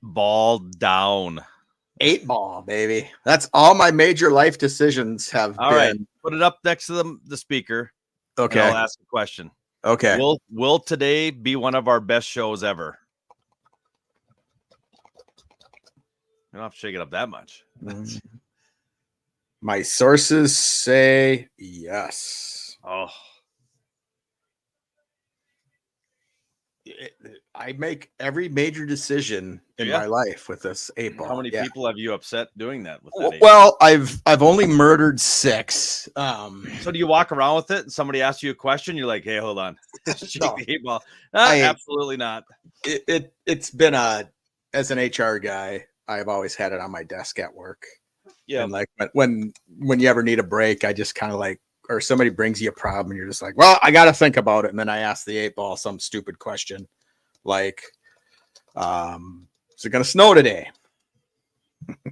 8-ball down. 8-ball, baby. That's all my major life decisions have All been. right, put it up next to the speaker. Okay. And I'll ask a question. Okay. Will today be one of our best shows ever? You don't have to shake it up that much. My sources say yes. Oh. I make every major decision in my life with this 8-ball. How many people have you upset doing that with that? Well, I've only murdered 6. So do you walk around with it and somebody asks you a question, you're like, hey, hold on. Shake the 8-ball. Absolutely not. It's been as an HR guy, I've always had it on my desk at work. Yeah. And like when you ever need a break, I just kind of like, or somebody brings you a problem and you're just like, well, I got to think about it. And then I ask the 8-ball some stupid question like, is it going to snow today?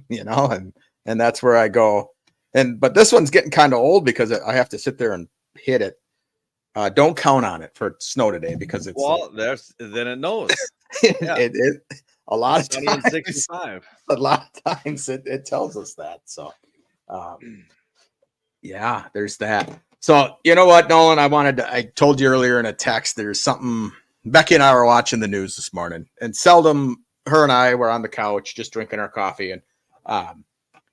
And that's where I go. But this one's getting kind of old because I have to sit there and hit it. Don't count on it for snow today because it's then it knows. A lot of times, 65. A lot of times it tells us that. So, yeah, there's that. So, you know what, Nolan? I told you earlier in a text, there's something. Becky and I were watching the news this morning, and seldom her and I were on the couch just drinking our coffee. And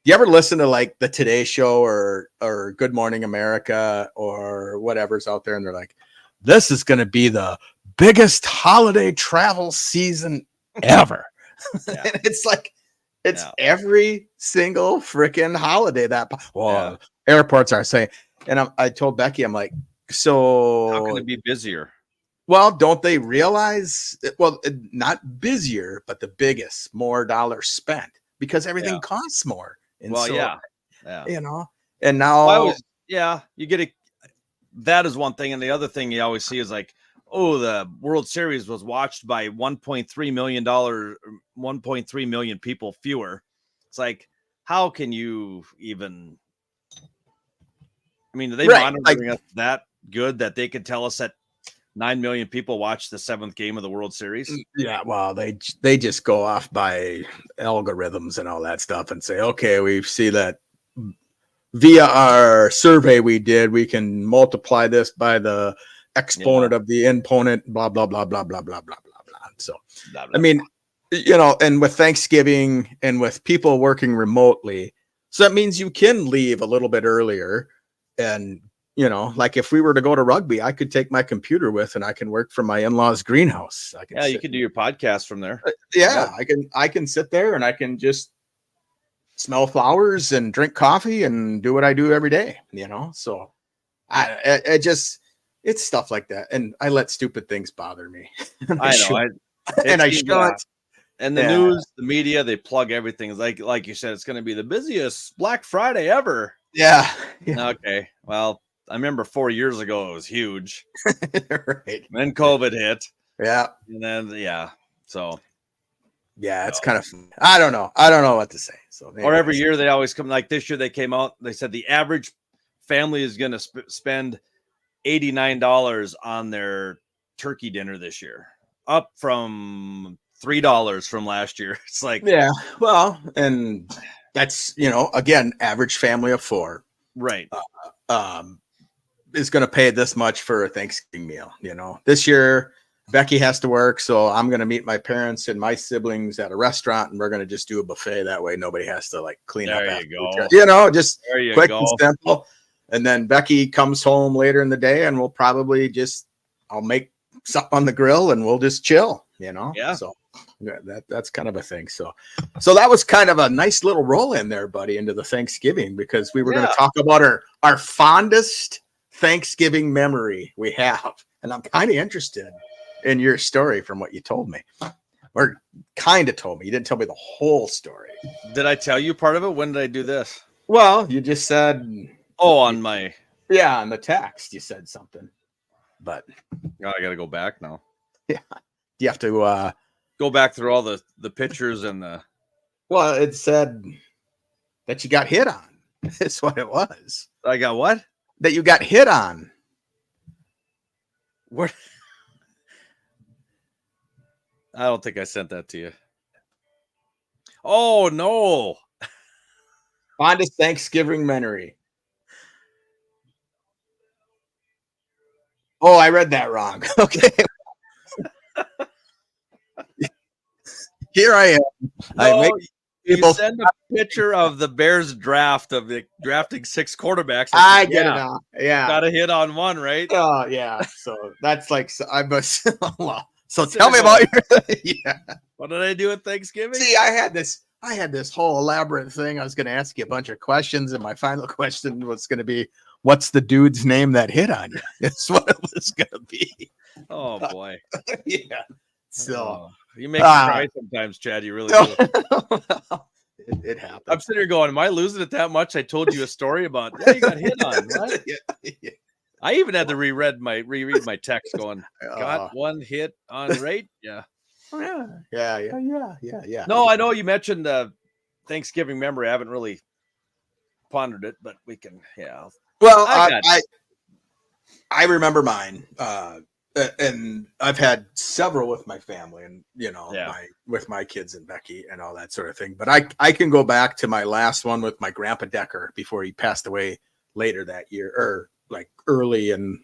you ever listen to like the Today Show or Good Morning America or whatever's out there, and they're like, "This is going to be the biggest holiday travel season ever." Yeah. And it's like every single freaking holiday airports are saying. And I told Becky, I'm like, so how can it be busier? Well, don't they realize? Not busier, but the biggest, more dollars spent because everything costs more. And and now, you get it. That is one thing, and the other thing you always see is like, oh, the World Series was watched by 1.3 million people fewer. It's like, how can you even? I mean, are they monitoring us that good that they can tell us that 9 million people watched the 7th game of the World Series? Yeah, well, they just go off by algorithms and all that stuff and say, okay, we see that via our survey we did, we can multiply this by the exponent of the imponent, blah, blah, blah, blah, blah, blah, blah, blah, blah. So, blah, blah, I mean, and with Thanksgiving and with people working remotely, so that means you can leave a little bit earlier. And, like if we were to go to rugby, I could take my computer with and I can work from my in-laws' greenhouse. You can do your podcast from there. I can sit there and I can just smell flowers and drink coffee and do what I do every day, So it's stuff like that. And I let stupid things bother me. I know. I shouldn't. And the news, the media, they plug everything. Like you said, it's going to be the busiest Black Friday ever. Yeah. Okay. Well, I remember 4 years ago it was huge. Right. Then COVID hit. Yeah. And then So. Yeah, it's kind of. I don't know what to say. So. Or every year they always come. Like this year they came out. They said the average family is going to spend $89 on their turkey dinner this year, up from $3 from last year. It's like, yeah, well, and that's, again, average family of 4, right? Is going to pay this much for a Thanksgiving meal. This year Becky has to work, so I'm going to meet my parents and my siblings at a restaurant, and we're going to just do a buffet. That way, nobody has to like clean up. There you go. Just quick and simple. And then Becky comes home later in the day, and we'll probably I'll make something on the grill, and we'll just chill. Yeah. So that's kind of a thing. So that was kind of a nice little roll in there, buddy, into the Thanksgiving, because we were going to talk about our fondest Thanksgiving memory we have, and I'm kind of interested in your story from what you told me, or kind of told me. You didn't tell me the whole story. Did I tell you part of it? When did I do this? Well, you just said, on the text, you said something, but I got to go back now. Yeah. You have to go back through all the pictures and well, it said that you got hit on. That's what it was. I got what? That you got hit on. What? I don't think I sent that to you. Oh no. Fondest Thanksgiving memory. Oh, I read that wrong. Okay. Here I am. I No, make you people. send a picture of the Bears draft of the drafting 6 quarterbacks. I get it on. Yeah. Got a hit on one, right? Oh, yeah. So that's like, I must. Well, so Sit tell me there about your. Yeah. What did I do at Thanksgiving? See, I had this whole elaborate thing. I was going to ask you a bunch of questions, and my final question was going to be, "What's the dude's name that hit on you?" That's what it was going to be. Oh boy. Yeah. So you make me cry sometimes, Chad. You really do. It happened. I'm sitting here going, am I losing it that much? I told you a story about you got hit on, right? Yeah. I even had to reread my text going, got one hit on rate. Yeah. Yeah. No, I know you mentioned Thanksgiving memory. I haven't really pondered it, but we can, yeah. Well, I remember mine. And I've had several with my family and, with my kids and Becky and all that sort of thing. But I can go back to my last one with my grandpa Decker before he passed away later that year, or like early in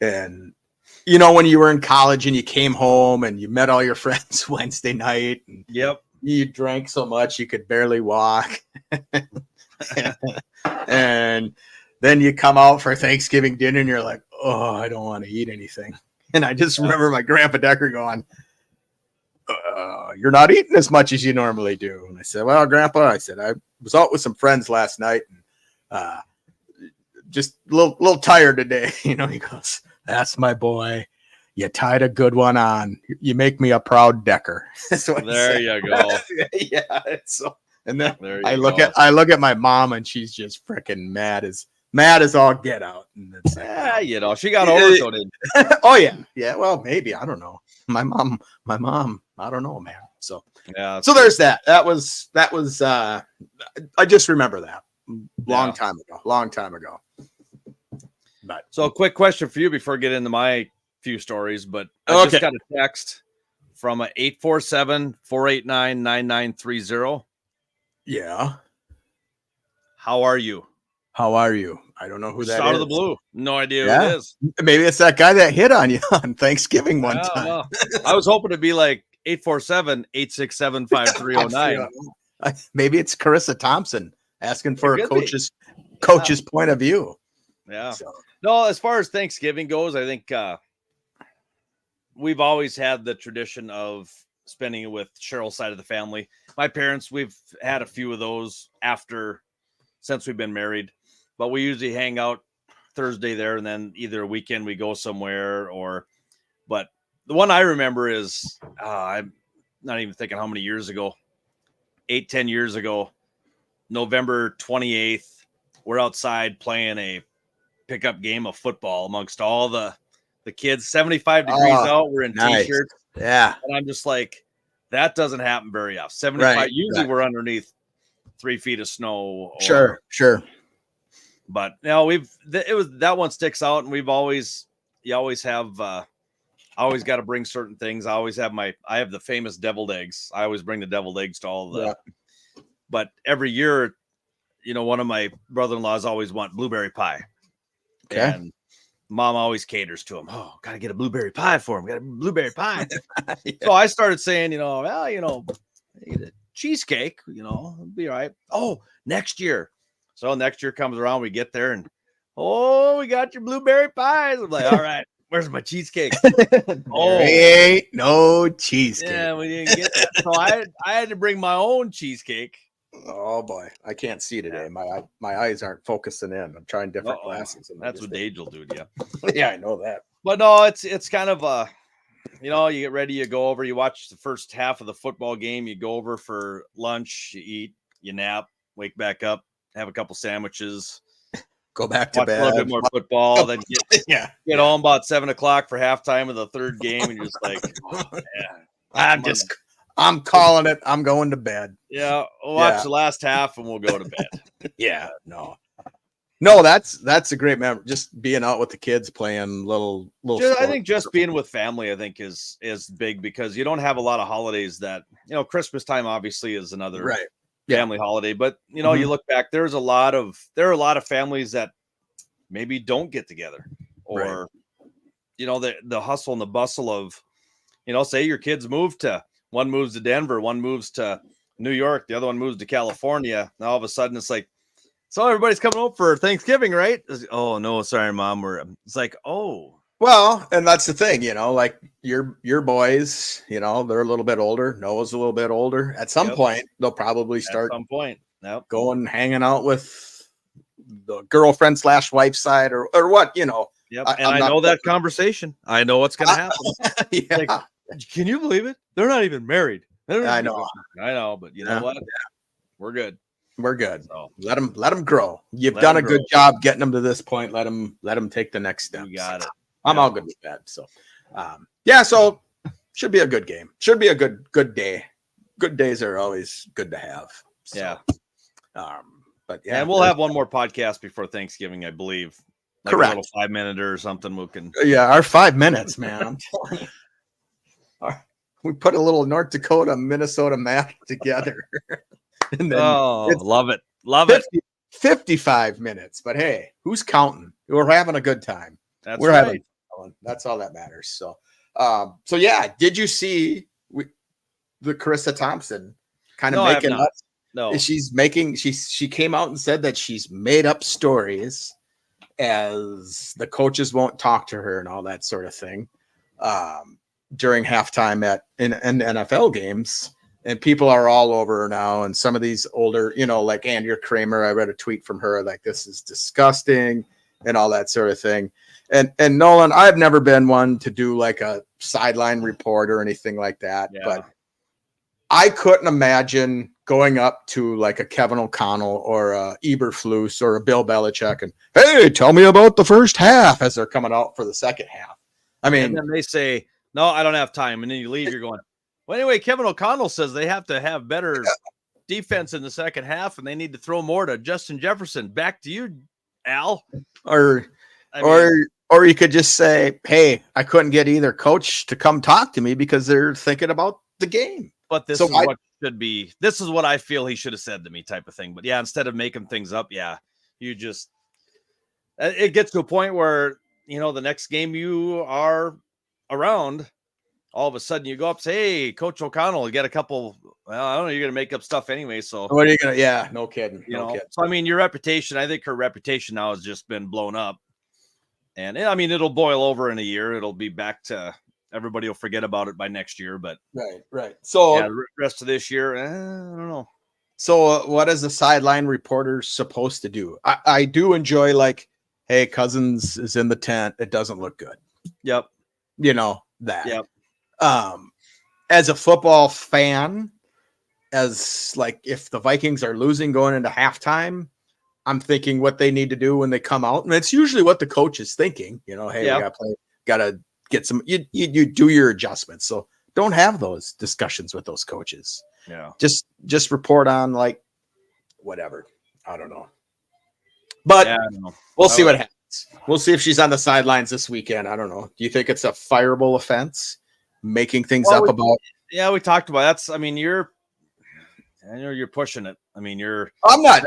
and when you were in college and you came home and you met all your friends Wednesday night. And yep. You drank so much you could barely walk. And then you come out for Thanksgiving dinner and you're like, oh, I don't want to eat anything. And I just remember my grandpa Decker going, you're not eating as much as you normally do. And I said, well, Grandpa, I was out with some friends last night and just a little tired today. He goes, that's my boy. You tied a good one on. You make me a proud Decker. There you go. Yeah. So, and then I look at my mom and she's just freaking mad as all get out. And it's like, she got over so did. Oh yeah. Yeah. Well, maybe, I don't know. My mom, I don't know, man. So yeah. So there's that. That was I just remember that long time ago. But so a quick question for you before I get into my few stories, but I just got a text from a 847-489-9930. Yeah. How are you? I don't know who that is. Out of the blue. No idea who it is. Maybe it's that guy that hit on you on Thanksgiving one time. Well, I was hoping to be like 847-867-5309. Maybe it's Carissa Thompson asking for a coach's point of view. Yeah. So. No, as far as Thanksgiving goes, I think we've always had the tradition of spending it with Cheryl's side of the family. My parents, we've had a few of those since we've been married, but we usually hang out Thursday there, and then either a weekend we go somewhere but the one I remember is, I'm not even thinking how many years ago, 8-10 years ago, November 28th, we're outside playing a pickup game of football amongst all the kids, 75 degrees out. We're in t-shirts. Yeah. And I'm just like, that doesn't happen very often. 75. Right, usually we're underneath 3 feet of snow. Sure. But that one sticks out, and you always have, I always got to bring certain things. I have the famous deviled eggs. I always bring the deviled eggs to all of that. Yeah. But every year, one of my brother-in-laws always want blueberry pie. Okay. And Mom always caters to him. Oh, got to get a blueberry pie for him. Got a blueberry pie. Yeah. So I started saying, eat a cheesecake, it'll be all right. Oh, next year. So next year comes around, we get there and, we got your blueberry pies. I'm like, all right, where's my cheesecake? Ain't no cheesecake. Yeah, we didn't get that. So I had to bring my own cheesecake. Oh boy, I can't see today. My eyes aren't focusing in. I'm trying different glasses. That's what age will do to you. Yeah, I know that. But no, it's kind of you get ready, you go over, you watch the first half of the football game, you go over for lunch, you eat, you nap, wake back up, have a couple sandwiches, go back to bed, a little bit more football, then get home about 7:00 for halftime of the third game, and you're just like, I'm calling it. I'm going to bed. Yeah, we'll watch the last half and we'll go to bed. Yeah, no. No, that's a great memory. Just being out with the kids playing little. I think just being with family, I think is big because you don't have a lot of holidays that, Christmas time obviously is another right family holiday, but Mhm. you look back, there are a lot of families that maybe don't get together, Right. or the hustle and the bustle of, say your kids one moves to Denver, one moves to New York, the other one moves to California. Now all of a sudden it's like, so everybody's coming over for Thanksgiving, right? Oh no, sorry, mom. It's like, oh, Well, and that's the thing, like your boys, they're a little bit older. Noah's a little bit older. At some yep, point, they'll probably at start some point. Yep. going hanging out with the girlfriend / wife side or what, Yep. And I'm I not know that conversation. I know what's going to happen. yeah, Like, can you believe it? They're not even married. I know. I know, but you know what? We're good. We're good. So Let them grow. You've let done them a good grow. job getting them to this point. Let them take the next step. You got it. I'm all good with that. So, yeah. So should be a good game. Should be a good day. Good days are always good to have. So, Yeah. But yeah, and we'll have one more podcast before Thanksgiving, I believe. Like correct. A little 5-minute or something. We can. Yeah, our 5 minutes, man. I'm telling you. We put a little North Dakota, Minnesota map together. And then love it. 55 minutes. But hey, who's counting? We're having a good time. We're having fun. That's all that matters. So, yeah, did you see the Carissa Thompson kind of making up? No. She came out and said that she's made up stories as the coaches won't talk to her and all that sort of thing during halftime in NFL games. And people are all over her now. And some of these older, like Andrea Kramer, I read a tweet from her, like, this is disgusting and all that sort of thing. And Nolan, I've never been one to do like a sideline report or anything like that. Yeah. But I couldn't imagine going up to like a Kevin O'Connell or a Eberflus or a Bill Belichick and, hey, tell me about the first half as they're coming out for the second half. I mean, and then they say, no, I don't have time. And then you leave, you're going, well, anyway, Kevin O'Connell says they have to have better defense in the second half and they need to throw more to Justin Jefferson. Back to you, Al. Or you could just say, hey, I couldn't get either coach to come talk to me because they're thinking about the game. But this is what I feel he should have said to me, type of thing. But yeah, instead of making things up, you just, it gets to a point where, the next game you are around, all of a sudden you go up and say, hey, Coach O'Connell, you got a couple, well, I don't know, you're going to make up stuff anyway. So what are you going to, yeah, no kidding. Kidding. So, I mean, your reputation, I think her reputation now has just been blown up. And I mean, it'll boil over in a year. It'll be back to, everybody will forget about it by next year, but right. So the rest of this year, I don't know. So what is the sideline reporter supposed to do? I do enjoy like, hey, Cousins is in the tent. It doesn't look good. Yep. That. Yep. As a football fan, as like if the Vikings are losing going into halftime, I'm thinking what they need to do when they come out. And it's usually what the coach is thinking, hey, we gotta get some, you do your adjustments. So don't have those discussions with those coaches. Yeah. Just report on like whatever. I don't know. But we'll see what happens. We'll see if she's on the sidelines this weekend. I don't know. Do you think it's a fireable offense? Making things up about? Yeah, we talked about that's. I mean, you're pushing it. I mean, I'm not.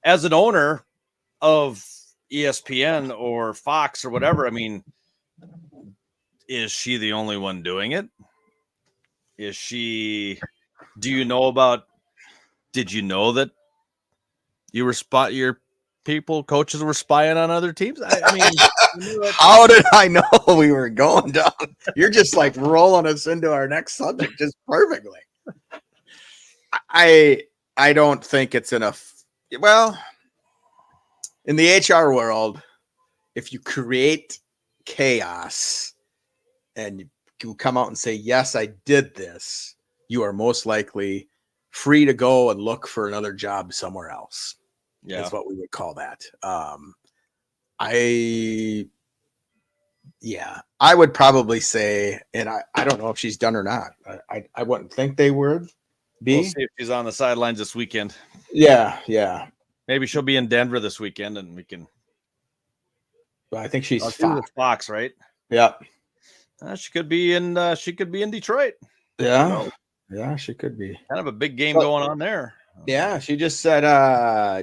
As an owner of ESPN or Fox or whatever. I mean, is she the only one doing it? Is she? Do you know about? Did you know that you were your coaches were spying on other teams? I mean, how did I know we were going down? You're just like rolling us into our next subject just perfectly. I don't think it's enough. Well, in the HR world, if you create chaos and you come out and say, yes, I did this, you are most likely free to go and look for another job somewhere else. Yeah. That's what we would call that. I would probably say, and I don't know if she's done or not. I wouldn't think they would be. We'll see if she's on the sidelines this weekend. Yeah. Maybe she'll be in Denver this weekend, and we can. Well, I think she's Fox, right? Yeah. She could be in. She could be in Detroit. Yeah. Yeah, she could be. Kind of a big game going on there. Yeah, she just said.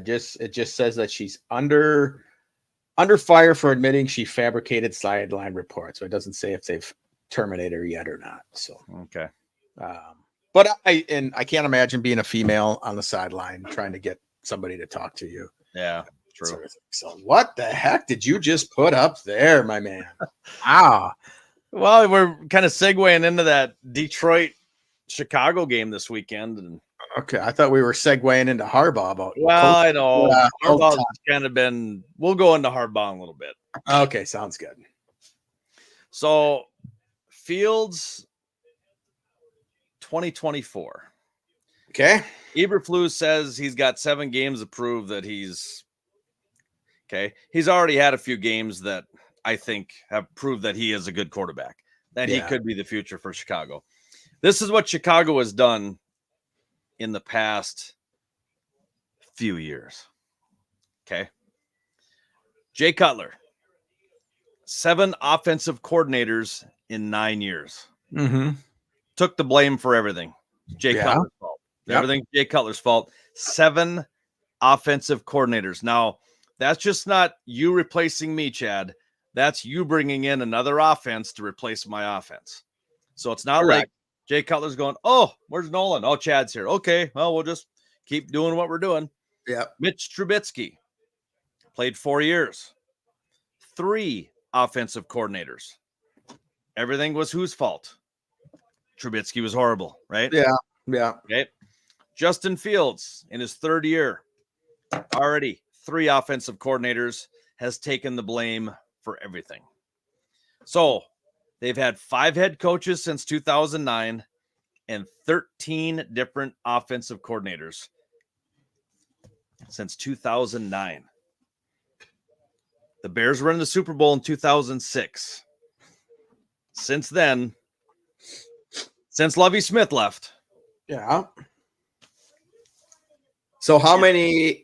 It just says that she's under fire for admitting she fabricated sideline reports. So it doesn't say if they've terminated her yet or not. So okay. But I can't imagine being a female on the sideline trying to get somebody to talk to you. Yeah, true. Sort of. So what the heck did you just put up there, my man? Wow. Well, we're kind of segueing into that Detroit-Chicago game this weekend. And okay, I thought we were segueing into Harbaugh. I know. Harbaugh's kind of been. We'll go into Harbaugh in a little bit. Okay, sounds good. So, Fields 2024. Okay. Eberflus says he's got 7 games to prove that he's okay. He's already had a few games that I think have proved that he is a good quarterback, that he could be the future for Chicago. This is what Chicago has done in the past few years. Okay. Jay Cutler, 7 offensive coordinators in 9 years. Mm-hmm. Took the blame for everything. Jay Cutler's fault. Yep. Everything Jay Cutler's fault. 7 offensive coordinators. Now, that's just not you replacing me, Chad. That's you bringing in another offense to replace my offense. So it's not like Jay Cutler's going, oh, where's Nolan? Oh, Chad's here. Okay, well, we'll just keep doing what we're doing. Yeah. Mitch Trubisky played 4 years. 3 offensive coordinators. Everything was whose fault? Trubisky was horrible, right? Yeah. Yeah. Okay. Justin Fields in his 3rd year, already 3 offensive coordinators, has taken the blame for everything. So they've had 5 head coaches since 2009 and 13 different offensive coordinators since 2009. The Bears were in the Super Bowl in 2006. Since then, since Lovie Smith left. Yeah. So how many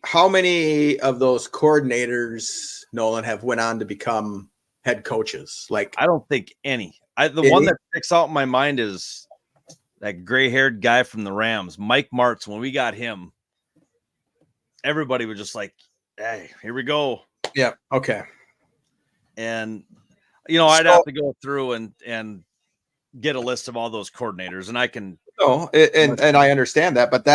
of those coordinators, Nolan, have went on to become head coaches? Like, I don't think any. The one that sticks out in my mind is that gray-haired guy from the Rams, Mike Martz. When we got him, everybody was just like, hey, here we go. Yeah. Okay. And, I'd have to go through and get a list of all those coordinators, and I can. No, and I understand that, but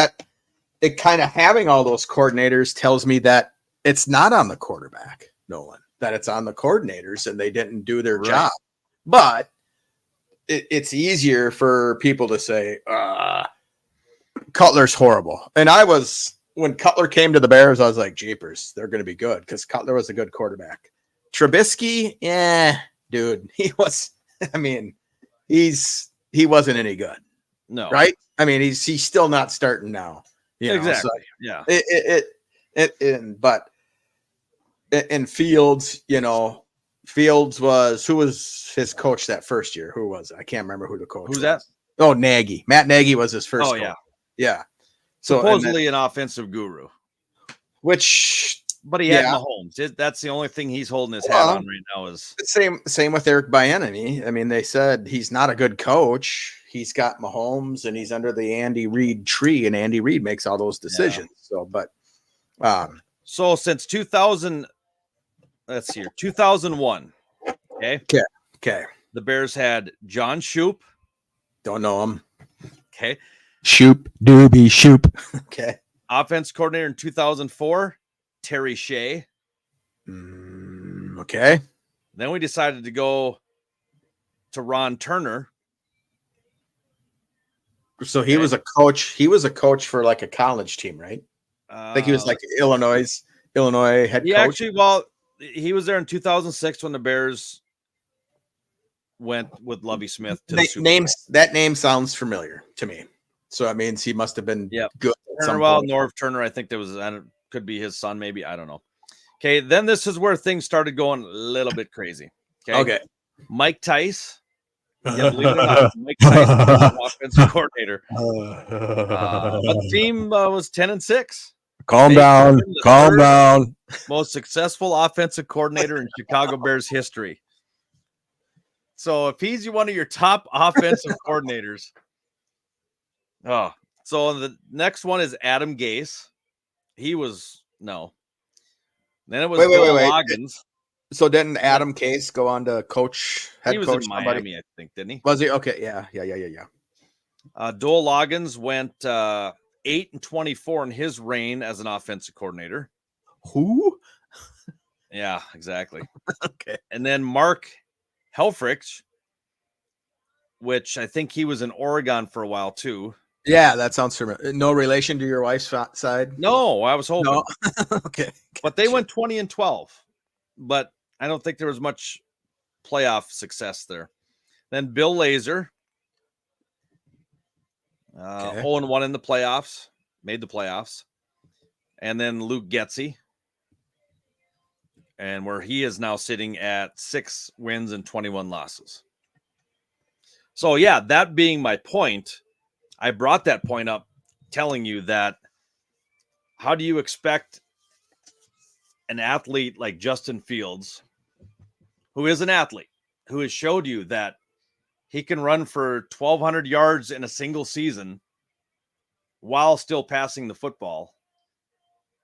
it kind of having all those coordinators tells me that it's not on the quarterback, Nolan, that it's on the coordinators and they didn't do their job. But it's easier for people to say, Cutler's horrible. And when Cutler came to the Bears, I was like, jeepers, they're going to be good because Cutler was a good quarterback. Trubisky, dude, he wasn't any good. No. Right? I mean, he's still not starting now. Exactly. So yeah. But in Fields, Fields who was his coach that first year? Who was it? I can't remember who the coach was. Who's that? Oh, Nagy. Matt Nagy was his first coach. Yeah. So supposedly an offensive guru. But he had Mahomes. That's the only thing he's holding his hat on right now is same with Eric Bieniemy. I mean, they said he's not a good coach. He's got Mahomes and he's under the Andy Reid tree, and Andy Reid makes all those decisions. Yeah. So since 2000, let's see here, 2001. Okay. The Bears had John Shoop. Don't know him. Okay. Shoop. Okay. Offense coordinator in 2004, Terry Shea. Okay. Then we decided to go to Ron Turner. So he was a coach. He was a coach for like a college team, right? I think he was like Illinois head coach. He was there in 2006 when the Bears went with Lovie Smith to the Super Bowl. That name sounds familiar to me. So that means he must have been good. Norv Turner, I think there was, could be his son, maybe. I don't know. Okay, then this is where things started going a little bit crazy. Okay. Mike Tice. Yeah, believe it or not, Mike Tice was the offensive coordinator. But the team was 10-6. Calm down. Calm down. Most successful offensive coordinator in Chicago Bears history. So if he's one of your top offensive coordinators. Oh, so the next one is Adam Gase. He was no. Then it was Bill Loggins. So didn't Adam Case go on to coach? He was in Miami, I think, didn't he? Was he? Okay, yeah. Dole Loggins went 8-24 in his reign as an offensive coordinator. Who? Yeah, exactly. Okay. And then Mark Helfrich, which I think he was in Oregon for a while too. Yeah, that sounds familiar. No relation to your wife's side? No, I was hoping. No. Okay. Gotcha. But they went 20-12. But I don't think there was much playoff success there. Then Bill Lazor, 0-1 in the playoffs, made the playoffs. And then Luke Getsy, and where he is now sitting at 6 wins and 21 losses. So, yeah, that being my point, I brought that point up telling you that how do you expect an athlete like Justin Fields, who is an athlete, who has showed you that he can run for 1,200 yards in a single season while still passing the football,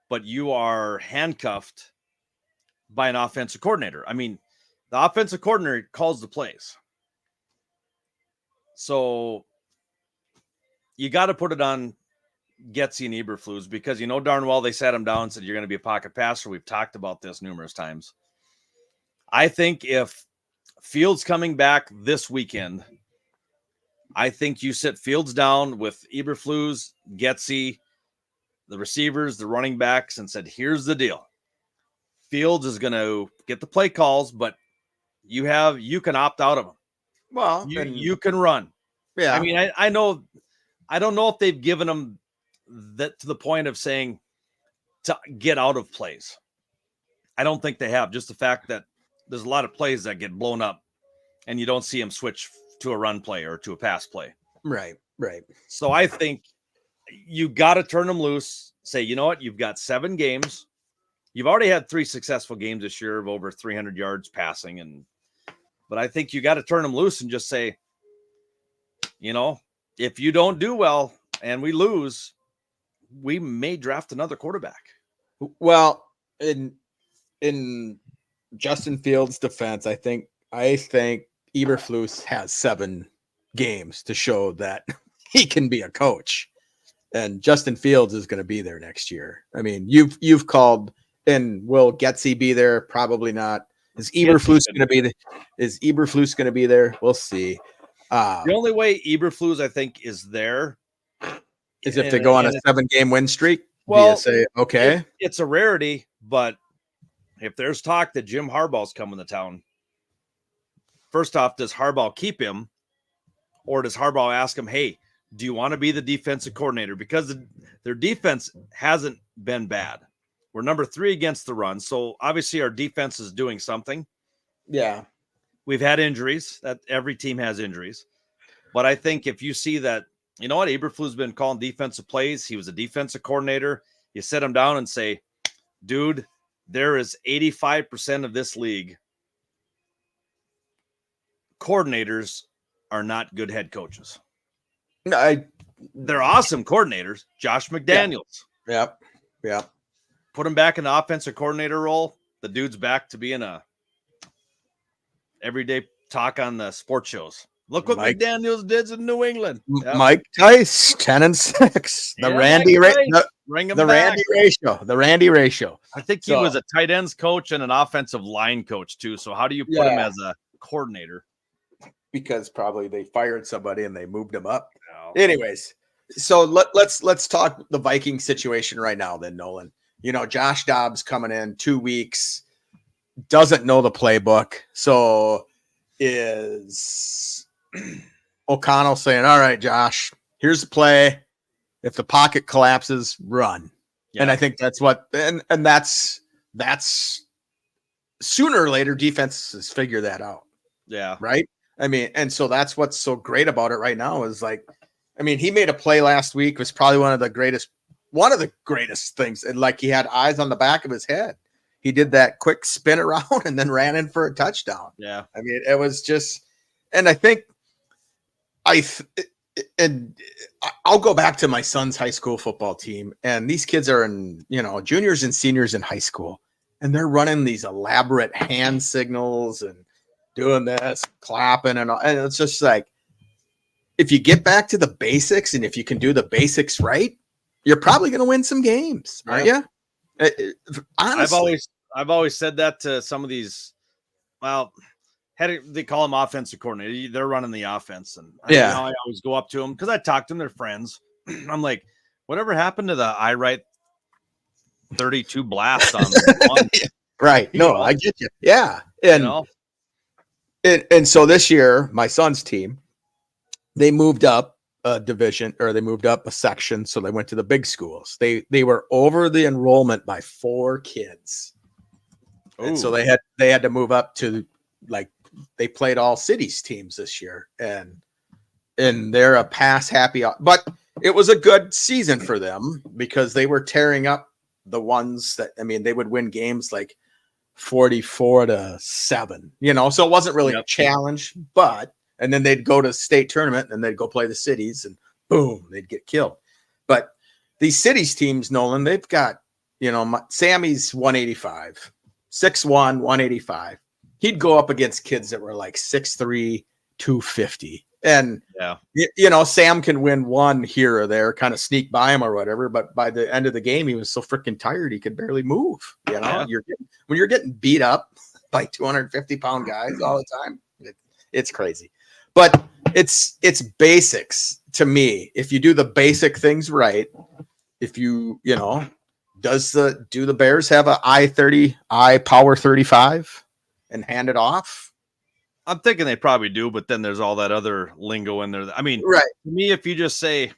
but you are handcuffed by an offensive coordinator. I mean, the offensive coordinator calls the plays. So you got to put it on Getsy and Eberflus because you know darn well they sat him down and said, you're going to be a pocket passer. We've talked about this numerous times. I think if Fields coming back this weekend, I think you sit Fields down with Eberflus, Getsy, the receivers, the running backs, and said, here's the deal. Fields is going to get the play calls, but you can opt out of them. Well, you can run. Yeah. I mean, I know, I don't know if they've given them that to the point of saying to get out of plays. I don't think they have. Just the fact that there's a lot of plays that get blown up and you don't see them switch to a run play or to a pass play. Right. So I think you got to turn them loose. Say, you know what? You've got 7 games. You've already had 3 successful games this year of over 300 yards passing. But I think you got to turn them loose and just say, you know, if you don't do well and we lose, we may draft another quarterback. Well, in Justin Fields' defense, I think Eberflus has 7 games to show that he can be a coach, and Justin Fields is going to be there next year. I mean, you've called, and will Getsy be there? Probably not. Is Eberflus going to be there? We'll see. The only way Eberflus, I think, is there is if they go on a 7-game win streak. Well, say, okay, it's a rarity, but if there's talk that Jim Harbaugh's coming to town, first off, does Harbaugh keep him, or does Harbaugh ask him, hey, do you want to be the defensive coordinator? Because their defense hasn't been bad. We're number 3 against the run, so obviously our defense is doing something. Yeah. We've had injuries. That every team has injuries. But I think if you see that, you know what, Eberflus been calling defensive plays. He was a defensive coordinator. You sit him down and say, dude, there is 85% of this league. Coordinators are not good head coaches. They're awesome coordinators. Josh McDaniels. Yep. Put him back in the offensive coordinator role. The dude's back to being a everyday talk on the sports shows. Look what McDaniels did in New England. Yep. Mike Tice, 10-6. The Randy ratio. The Randy ratio. I think he was a tight ends coach and an offensive line coach too. So how do you put him as a coordinator? Because probably they fired somebody and they moved him up. No. Anyways, so let's talk the Viking situation right now then, Nolan. You know, Josh Dobbs coming in 2 weeks, doesn't know the playbook. So is O'Connell saying, all right, Josh, here's the play. If the pocket collapses, run. Yeah. And I think that's what, and that's sooner or later defenses figure that out. Yeah. Right. I mean, and so that's what's so great about it right now is like, I mean, he made a play last week, was probably one of the greatest one of the greatest things. And like he had eyes on the back of his head. He did that quick spin around and then ran in for a touchdown. Yeah. I mean, it was just, and I think I'll go back to my son's high school football team, and these kids are in, juniors and seniors in high school, and they're running these elaborate hand signals and doing this, clapping, and it's just like, if you get back to the basics and if you can do the basics right, you're probably going to win some games, aren't you? Honestly, I've always said that to some of these. Well, they call them offensive coordinator. They're running the offense, and I always go up to them because I talk to them. They're friends. I'm like, whatever happened to the I write 32 blast on one? Right? No, I get you. Yeah, and so this year, my son's team, they moved up a division, or they moved up a section, so they went to the big schools. They were over the enrollment by 4 kids, and so they had to move up to, like, they played all cities teams this year, and they're a pass happy, but it was a good season for them because they were tearing up the ones that, I mean, they would win games like 44-7, so it wasn't really a challenge, and then they'd go to state tournament and they'd go play the cities and boom, they'd get killed. But these cities teams, Nolan, they've got, Sammy's 185, 6'1", 185. He'd go up against kids that were like 6'3", 250. And, Sam can win one here or there, kind of sneak by him or whatever. But by the end of the game, he was so freaking tired, he could barely move. When you're getting beat up by 250-pound guys all the time, it's crazy. But it's basics to me. If you do the basic things right, if you, do the Bears have a I power 35 and hand it off? I'm thinking they probably do, but then there's all that other lingo in there. I mean, right. To me, if you just say,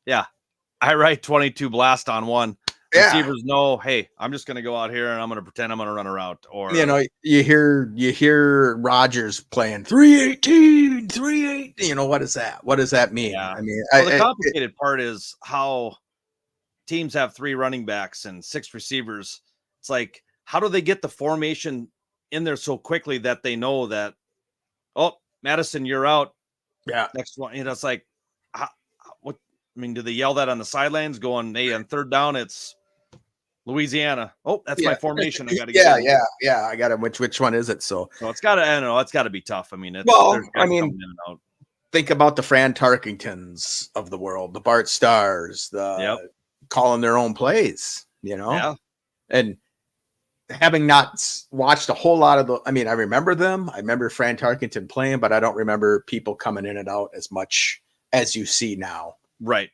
I write 22 blast on one, receivers know, hey, I'm just going to go out here and I'm going to pretend I'm going to run a route. Or, you hear Rodgers playing 318, 318. What is that? What does that mean? Yeah. I mean, the complicated part is how teams have 3 running backs and 6 receivers. It's like, how do they get the formation in there so quickly that they know that, oh, Madison, you're out. Yeah. Next one. It's like, do they yell that on the sidelines going, hey, on third down, it's Louisiana. Oh, that's my formation. I got to get Yeah. I got to, which one is it? So it's got to, I don't know. It's got to be tough. I mean, think about the Fran Tarkingtons of the world, the Bart Stars, calling their own plays, and having not watched a whole lot of I remember them. I remember Fran Tarkenton playing, but I don't remember people coming in and out as much as you see now. Right.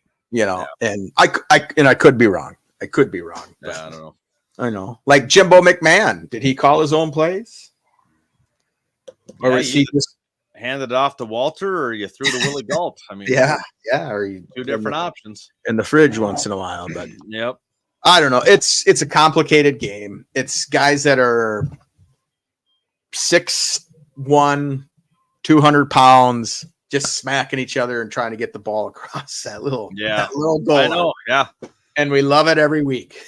And I could be wrong. I could be wrong. I don't know. I know. Like Jimbo McMahon, did he call his own plays? Or was he just handed it off to Walter, or you threw to Willie Galt? I mean, or you 2 different options in the fridge once in a while. But yep. I don't know. It's a complicated game. It's guys that are 6'1", 200 pounds, just smacking each other and trying to get the ball across that little goal. I know. Yeah. And we love it every week.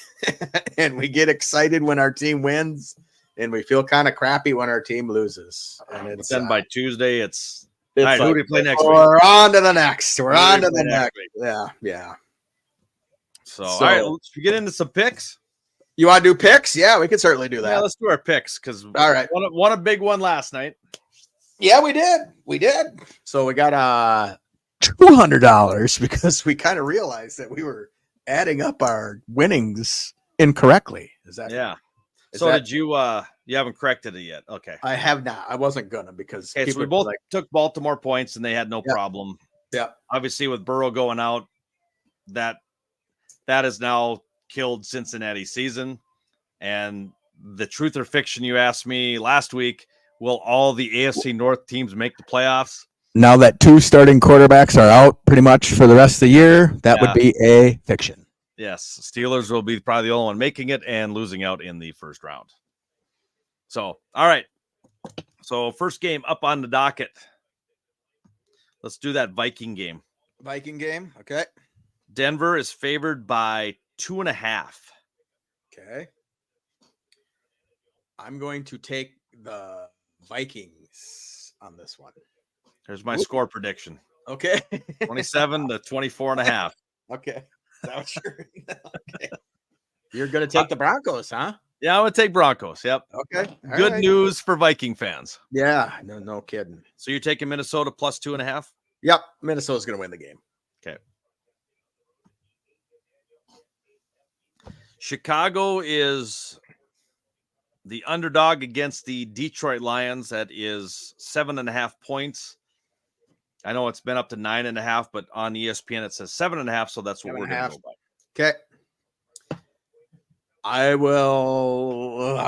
And we get excited when our team wins, and we feel kind of crappy when our team loses. And then by Tuesday, it's all right, who do we play next week? We're on to the next. We're on to the next. Yeah. So, all right, let's get into some picks. You want to do picks? Yeah, we can certainly do that. Yeah, let's do our picks because all right, won a big one last night. Yeah, we did. So we got $200 because we kind of realized that we were adding up our winnings incorrectly. Is that? Yeah. Did you? You haven't corrected it yet. Okay. I have not. I wasn't gonna because so we both took Baltimore points and they had no problem. Yeah. Obviously, with Burrow going out, that has now killed Cincinnati's season. And the truth or fiction you asked me last week: will all the AFC North teams make the playoffs? Now that 2 starting quarterbacks are out pretty much for the rest of the year, that would be a fiction. Yes, Steelers will be probably the only one making it and losing out in the first round. So, all right. So, first game up on the docket. Let's do that Viking game. Okay. Denver is favored by 2.5. Okay. I'm going to take the Vikings on this one. There's my score prediction. Okay. 27 to 24.5. Okay. Okay. You're going to take the Broncos, huh? Yeah, I'm going to take Broncos. Yep. Okay. Good news for Viking fans. Yeah. No kidding. So you're taking Minnesota plus 2.5? Yep. Minnesota's going to win the game. Okay. Chicago is the underdog against the Detroit Lions. That is 7.5 points. I know it's been up to 9.5, but on ESPN it says 7.5. So that's what we're going to go by. Okay. I'm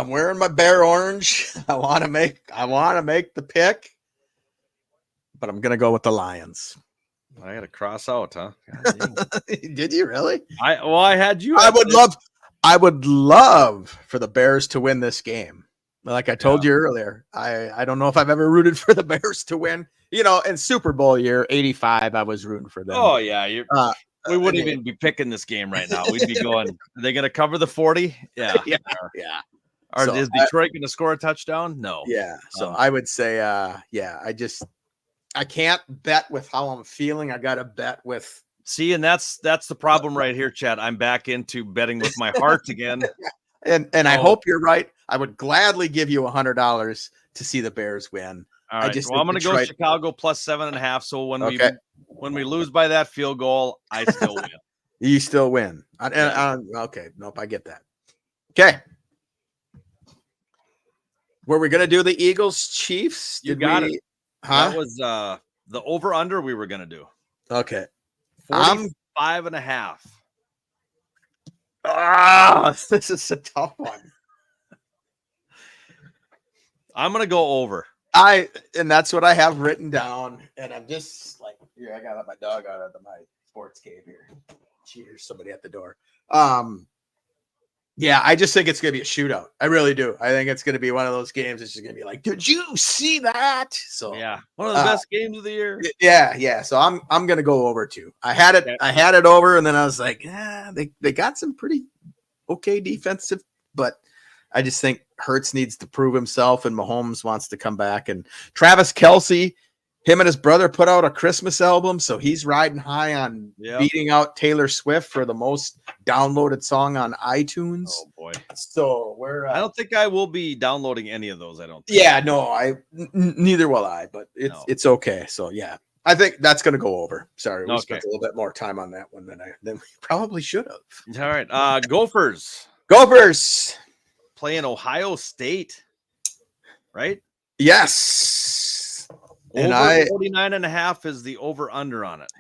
wearing my bear orange. I want to make the pick, but I'm going to go with the Lions. I got to cross out, huh? Did you really? I had you. I would love for the Bears to win this game. Like I told you earlier, I don't know if I've ever rooted for the Bears to win. You know, in Super Bowl year 85, I was rooting for them. Oh yeah, we wouldn't even be picking this game right now. We'd be going, are they going to cover the 40? Yeah. Yeah. Or is Detroit going to score a touchdown? No. Yeah. So I would say, I can't bet with how I'm feeling. I got to bet with. See, and that's the problem right here, Chad. I'm back into betting with my heart again. And I hope you're right. I would gladly give you $100 to see the Bears win. All right. I'm going to go Chicago plus 7.5. So when we lose by that field goal, I still win. You still win. Okay. Nope. I get that. Okay. Were we going to do the Eagles Chiefs? You got it. Huh? That was the over under we were going to do. Okay. 45.5. This is a tough one. I'm going to go over. And that's what I have written down. And I'm just like, here, I got to let my dog out of my sports cave here. Cheers, somebody at the door. Yeah, I just think it's going to be a shootout. I really do. I think it's going to be one of those games. It's just going to be like, did you see that? So yeah, one of the best games of the year. Yeah. So I'm going to go over too. I had it over, and then I was like, they got some pretty okay defensive, but I just think Hurts needs to prove himself, and Mahomes wants to come back. And Travis Kelce, him and his brother put out a Christmas album, so he's riding high on beating out Taylor Swift for the most downloaded song on iTunes. Oh boy! So I don't think I will be downloading any of those. I don't think. Yeah, no, neither will I. But it's okay. So yeah, I think that's going to go over. Sorry, we spent a little bit more time on that one than we probably should have. All right, Gophers playing Ohio State, right? Yes. And 49.5 is the over under on it.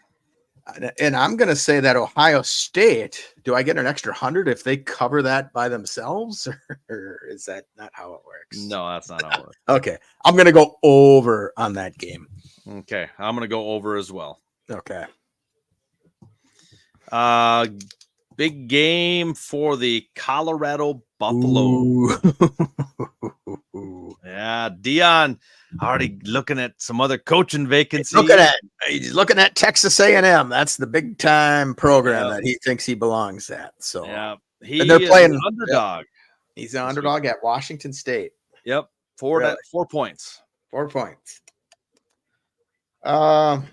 And I'm going to say that Ohio State, do I get an extra 100 if they cover that by themselves, or is that not how it works? No, that's not how it works. Okay. I'm going to go over on that game. Okay. I'm going to go over as well. Okay. Big game for the Colorado Buffalo. Yeah, Dion already looking at some other coaching vacancies. He's looking at Texas A&M. That's the big time program that he thinks he belongs at. So yeah, they're playing an underdog. He's an underdog at Washington State. Yep, 4 points. 4 points. I'm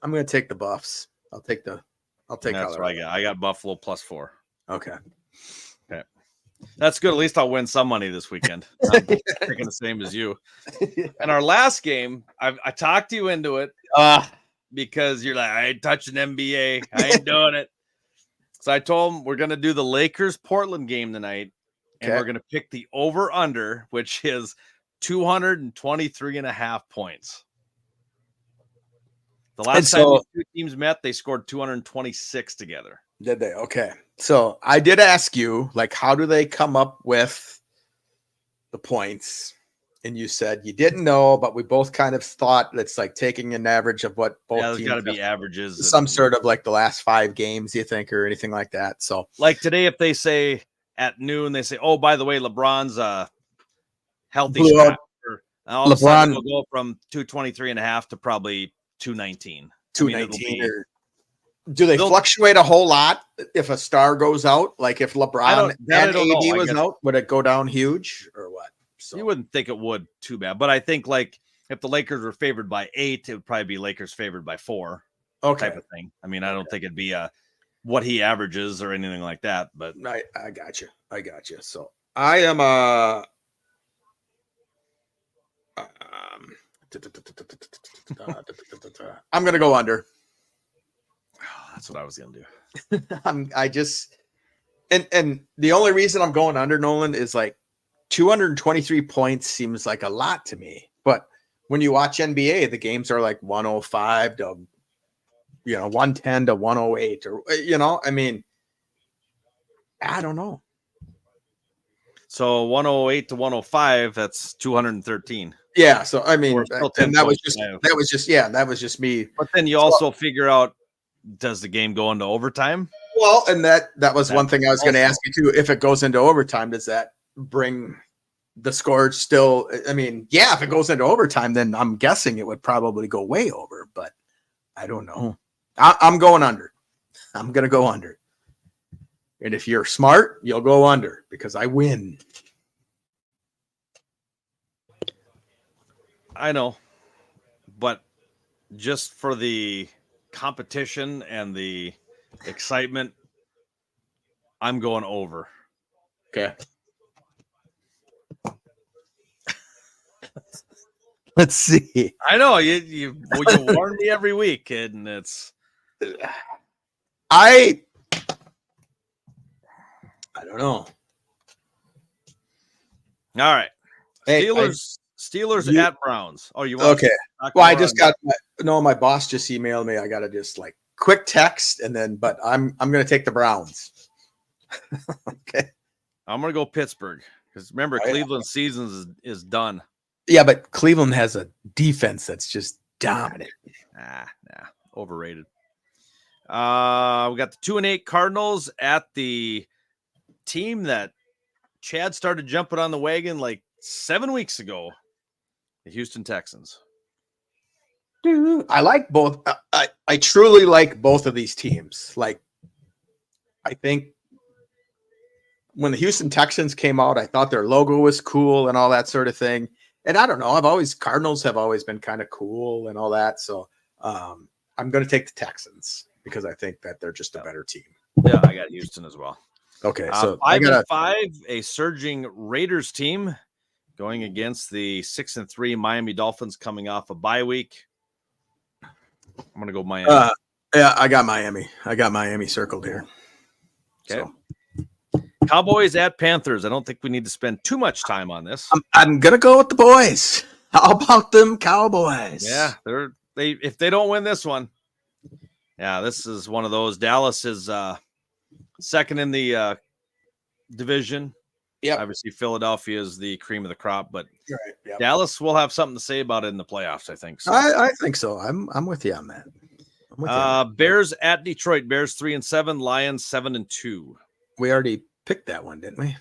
going to take the Buffs. I'll take That's Colorado. what I got. I got Buffalo +4. Okay. That's good. At least I'll win some money this weekend. I'm thinking the same as you. And our last game, I talked you into it because you're like, I ain't touching NBA. I ain't doing it. So I told him we're going to do the Lakers-Portland game tonight, and we're going to pick the over-under, which is 223.5 points. The last time these two teams met, they scored 226 together. Did they? Okay. So I did ask you, like, how do they come up with the points? And you said you didn't know, but we both kind of thought it's like taking an average of what both teams. There's got to be averages. Some sort of like the last 5 games, you think, or anything like that. So, like today, if they say at noon, they say, "Oh, by the way, LeBron's healthy scratch." All of a sudden, we'll go from 223.5 to probably 219. 219. Do they fluctuate a whole lot if a star goes out? Like if LeBron and AD was out, would it go down huge or what? So you wouldn't think it would too bad, but I think like if the Lakers were favored by 8, it would probably be Lakers favored by 4. Okay. Type of thing. I mean, I don't think it'd be what he averages or anything like that, but I got you. So I am I'm gonna go under. That's what I was gonna do. And the only reason I'm going under, Nolan, is like 223 points seems like a lot to me. But when you watch NBA, the games are like 105 to 110 to 108, or I mean, I don't know. So 108 to 105, that's 213. Yeah, so I mean, and that was just me. But then you also figure out, does the game go into overtime? Well, and that was one thing I was going to ask you too. If it goes into overtime, does that bring the score still? I mean, yeah, if it goes into overtime, then I'm guessing it would probably go way over, but I don't know. I'm going under. I'm going to go under. And if you're smart, you'll go under because I win. I know, but just for the competition and the excitement, I'm going over. Okay. Let's see. I know you warn me every week, kid, and it's I don't know. All right. Steelers at Browns. Oh, you want okay? Well, I just got my boss just emailed me. I got to just like quick text and then, but I'm going to take the Browns. Okay. I'm going to go Pittsburgh because remember Cleveland's season is done. Yeah, but Cleveland has a defense that's just dominant. Overrated. We got the 2-8 Cardinals at the team that Chad started jumping on the wagon like 7 weeks ago. The Houston Texans. Dude, I like both. I truly like both of these teams. Like, I think when the Houston Texans came out, I thought their logo was cool and all that sort of thing. And I don't know. Cardinals have always been kind of cool and all that. So I'm going to take the Texans because I think that they're just a better team. Yeah, I got Houston as well. Okay, so 5-5, a surging Raiders team going against the 6-3 Miami Dolphins coming off a bye week. I'm gonna go Miami. Yeah, I got Miami circled here. Okay. So. Cowboys at Panthers. I don't think we need to spend too much time on this. I'm gonna go with the boys. How about them Cowboys? Yeah, if they don't win this one, yeah, this is one of those. Dallas is second in the division. Yeah, obviously Philadelphia is the cream of the crop, but right, yep. Dallas will have something to say about it in the playoffs. I think. So. I think so. I'm with you on that. Bears at Detroit. Bears 3-7. Lions 7-2. We already picked that one, didn't we?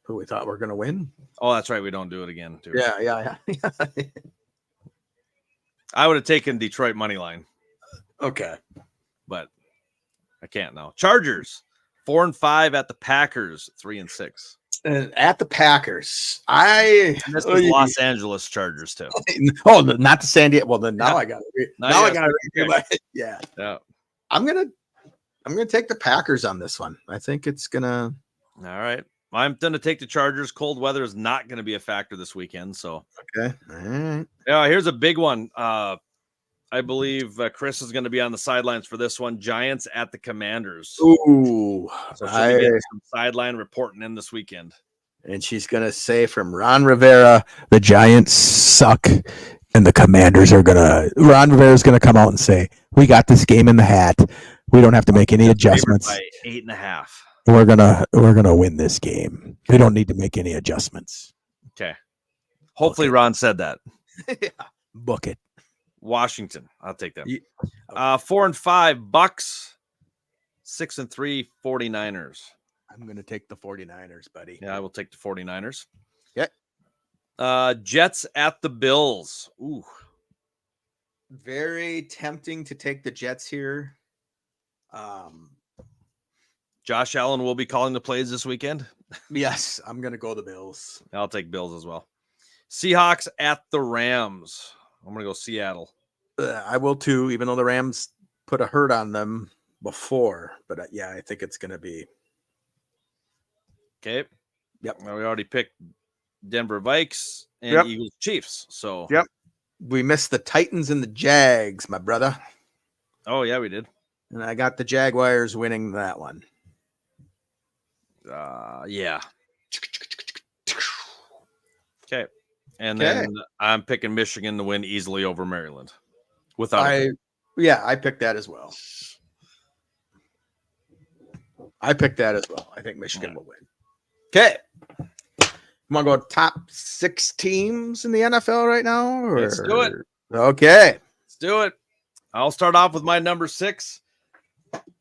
Who we thought were going to win? Oh, that's right. We don't do it again. Too. Yeah. I would have taken Detroit money line. Okay, but I can't now. Chargers 4-5 at the Packers 3-6. At the Packers, this is Los Angeles Chargers too. Oh, not the San Diego. Well, then now I got it. Now I got it. Yeah. I'm gonna take the Packers on this one. I think it's gonna. All right, I'm gonna take the Chargers. Cold weather is not going to be a factor this weekend. So okay. All right. Yeah, here's a big one. I believe Chris is going to be on the sidelines for this one. Giants at the Commanders. Ooh. So she'll be getting some sideline reporting in this weekend. And she's going to say from Ron Rivera, the Giants suck. And the Commanders are Ron Rivera's going to come out and say, we got this game in the hat. We don't have to make any adjustments. By 8.5. We're going to win this game. We don't need to make any adjustments. Okay. Hopefully Ron said that. Yeah. Book it. Washington. I'll take them. 4-5 Bucks. 6-3 49ers. I'm going to take the 49ers, buddy. Yeah, I will take the 49ers. Okay. Jets at the Bills. Ooh. Very tempting to take the Jets here. Josh Allen will be calling the plays this weekend. Yes, I'm going to go the Bills. I'll take Bills as well. Seahawks at the Rams. I'm going to go Seattle. I will too, even though the Rams put a hurt on them before. But yeah, I think it's going to be. Okay. Yep. Well, we already picked Denver Vikes and Eagles Chiefs. So yep. We missed the Titans and the Jags, my brother. Oh, yeah, we did. And I got the Jaguars winning that one. Yeah. Okay. And then I'm picking Michigan to win easily over Maryland. I picked that as well. I think Michigan will win. Okay. You want to go top 6 teams in the NFL right now? Or? Let's do it. Okay. Let's do it. I'll start off with my number 6,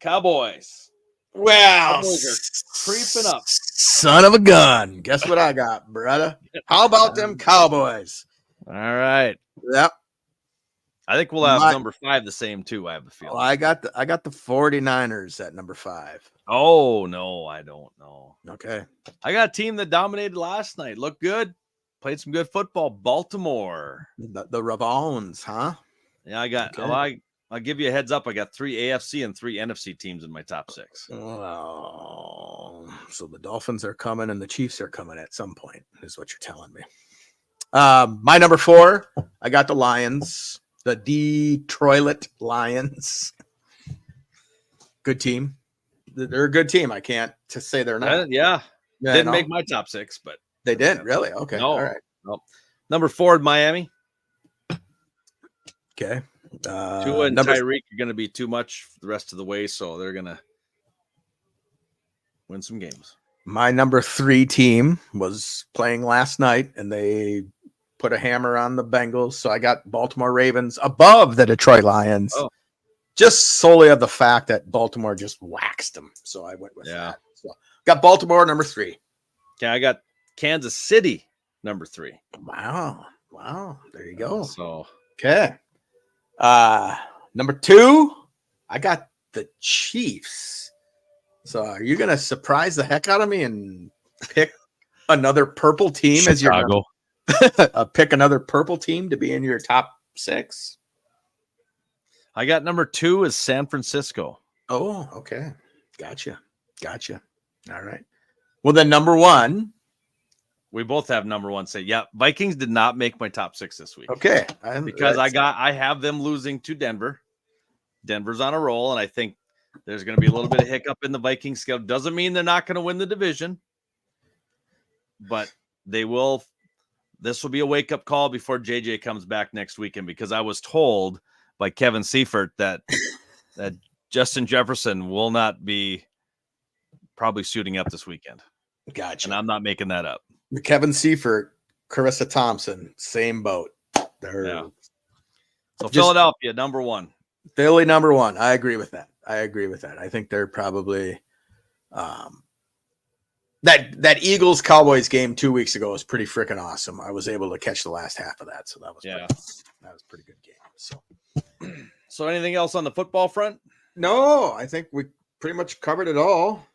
Cowboys. Well, Cowboys are creeping up. Son of a gun. Guess what I got, brother? How about them Cowboys? All right. Yep. I think we'll have number 5 the same too. I have a feeling. Well, I got the 49ers at number 5. Oh no, I don't know. Okay. I got a team that dominated last night. Looked good. Played some good football. Baltimore. The Ravens, huh? Yeah, I got. Okay. I'll give you a heads up. I got 3 AFC and 3 NFC teams in my top 6. Oh, so the Dolphins are coming and the Chiefs are coming at some point, is what you're telling me. My number 4, I got the Lions, the Detroit Lions. Good team. They're a good team. I can't to say they're not. Yeah. Didn't make my top 6, but they didn't really. Okay. No. All right. No. Number 4, Miami. Okay. Tua and Tyreek are going to be too much for the rest of the way, so they're going to win some games. My number 3 team was playing last night, and they put a hammer on the Bengals, so I got Baltimore Ravens above the Detroit Lions, just solely of the fact that Baltimore just waxed them. So I went with that. So got Baltimore number 3. Okay, I got Kansas City number 3. Wow. There you go. So okay. Number 2, I got the Chiefs. So are you gonna surprise the heck out of me and pick another purple team as your pick another purple team to be in your top 6? I got number 2 is San Francisco. Oh, okay. Gotcha. All right. Well, then number 1. We both have number 1. Say, yeah, Vikings did not make my top 6 this week. Okay. Because I have them losing to Denver. Denver's on a roll, and I think there's going to be a little bit of hiccup in the Vikings schedule. Doesn't mean they're not going to win the division, but they will. This will be a wake-up call before JJ comes back next weekend, because I was told by Kevin Seifert that Justin Jefferson will not be probably suiting up this weekend. Gotcha. And I'm not making that up. Kevin Seifert, Carissa Thompson, same boat. So Philadelphia, number 1. Philly, number 1. I agree with that. I think they're probably that Eagles Cowboys game 2 weeks ago was pretty freaking awesome. I was able to catch the last half of that, so that was a pretty good game. So anything else on the football front? No, I think we pretty much covered it all.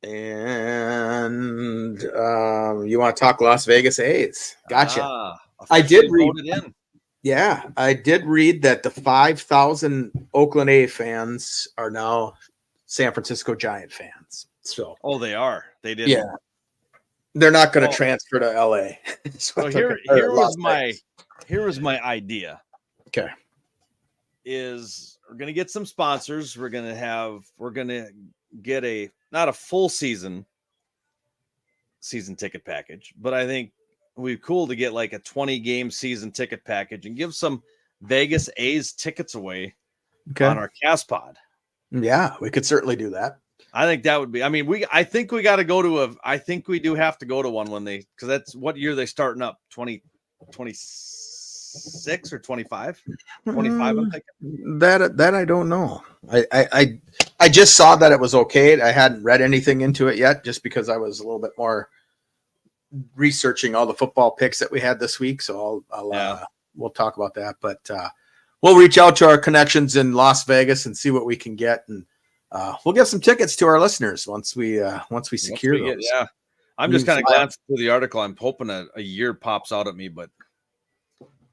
And you want to talk Las Vegas A's? Gotcha. I did read. Yeah, I did read that the 5,000 Oakland A fans are now San Francisco Giant fans. So, they are. They did. Yeah, they're not going to transfer to LA. So here was my idea. Okay, is we're going to get some sponsors. We're going to get not a full season ticket package, but I think it'd be cool to get like a 20 game season ticket package and give some Vegas A's tickets away on our Cast Pod. Yeah, we could certainly do that. I think that would be, I think we got to go to I think we do have to go to one when because that's what year they starting up, 2026 or 25? 25, I'm thinking. That I don't know. I just saw that it was okay. I hadn't read anything into it yet, just because I was a little bit more researching all the football picks that we had this week. So we'll talk about that. But we'll reach out to our connections in Las Vegas and see what we can get, and we'll get some tickets to our listeners once we secure those. Yeah, I'm just kind of glancing through the article. I'm hoping a year pops out at me, but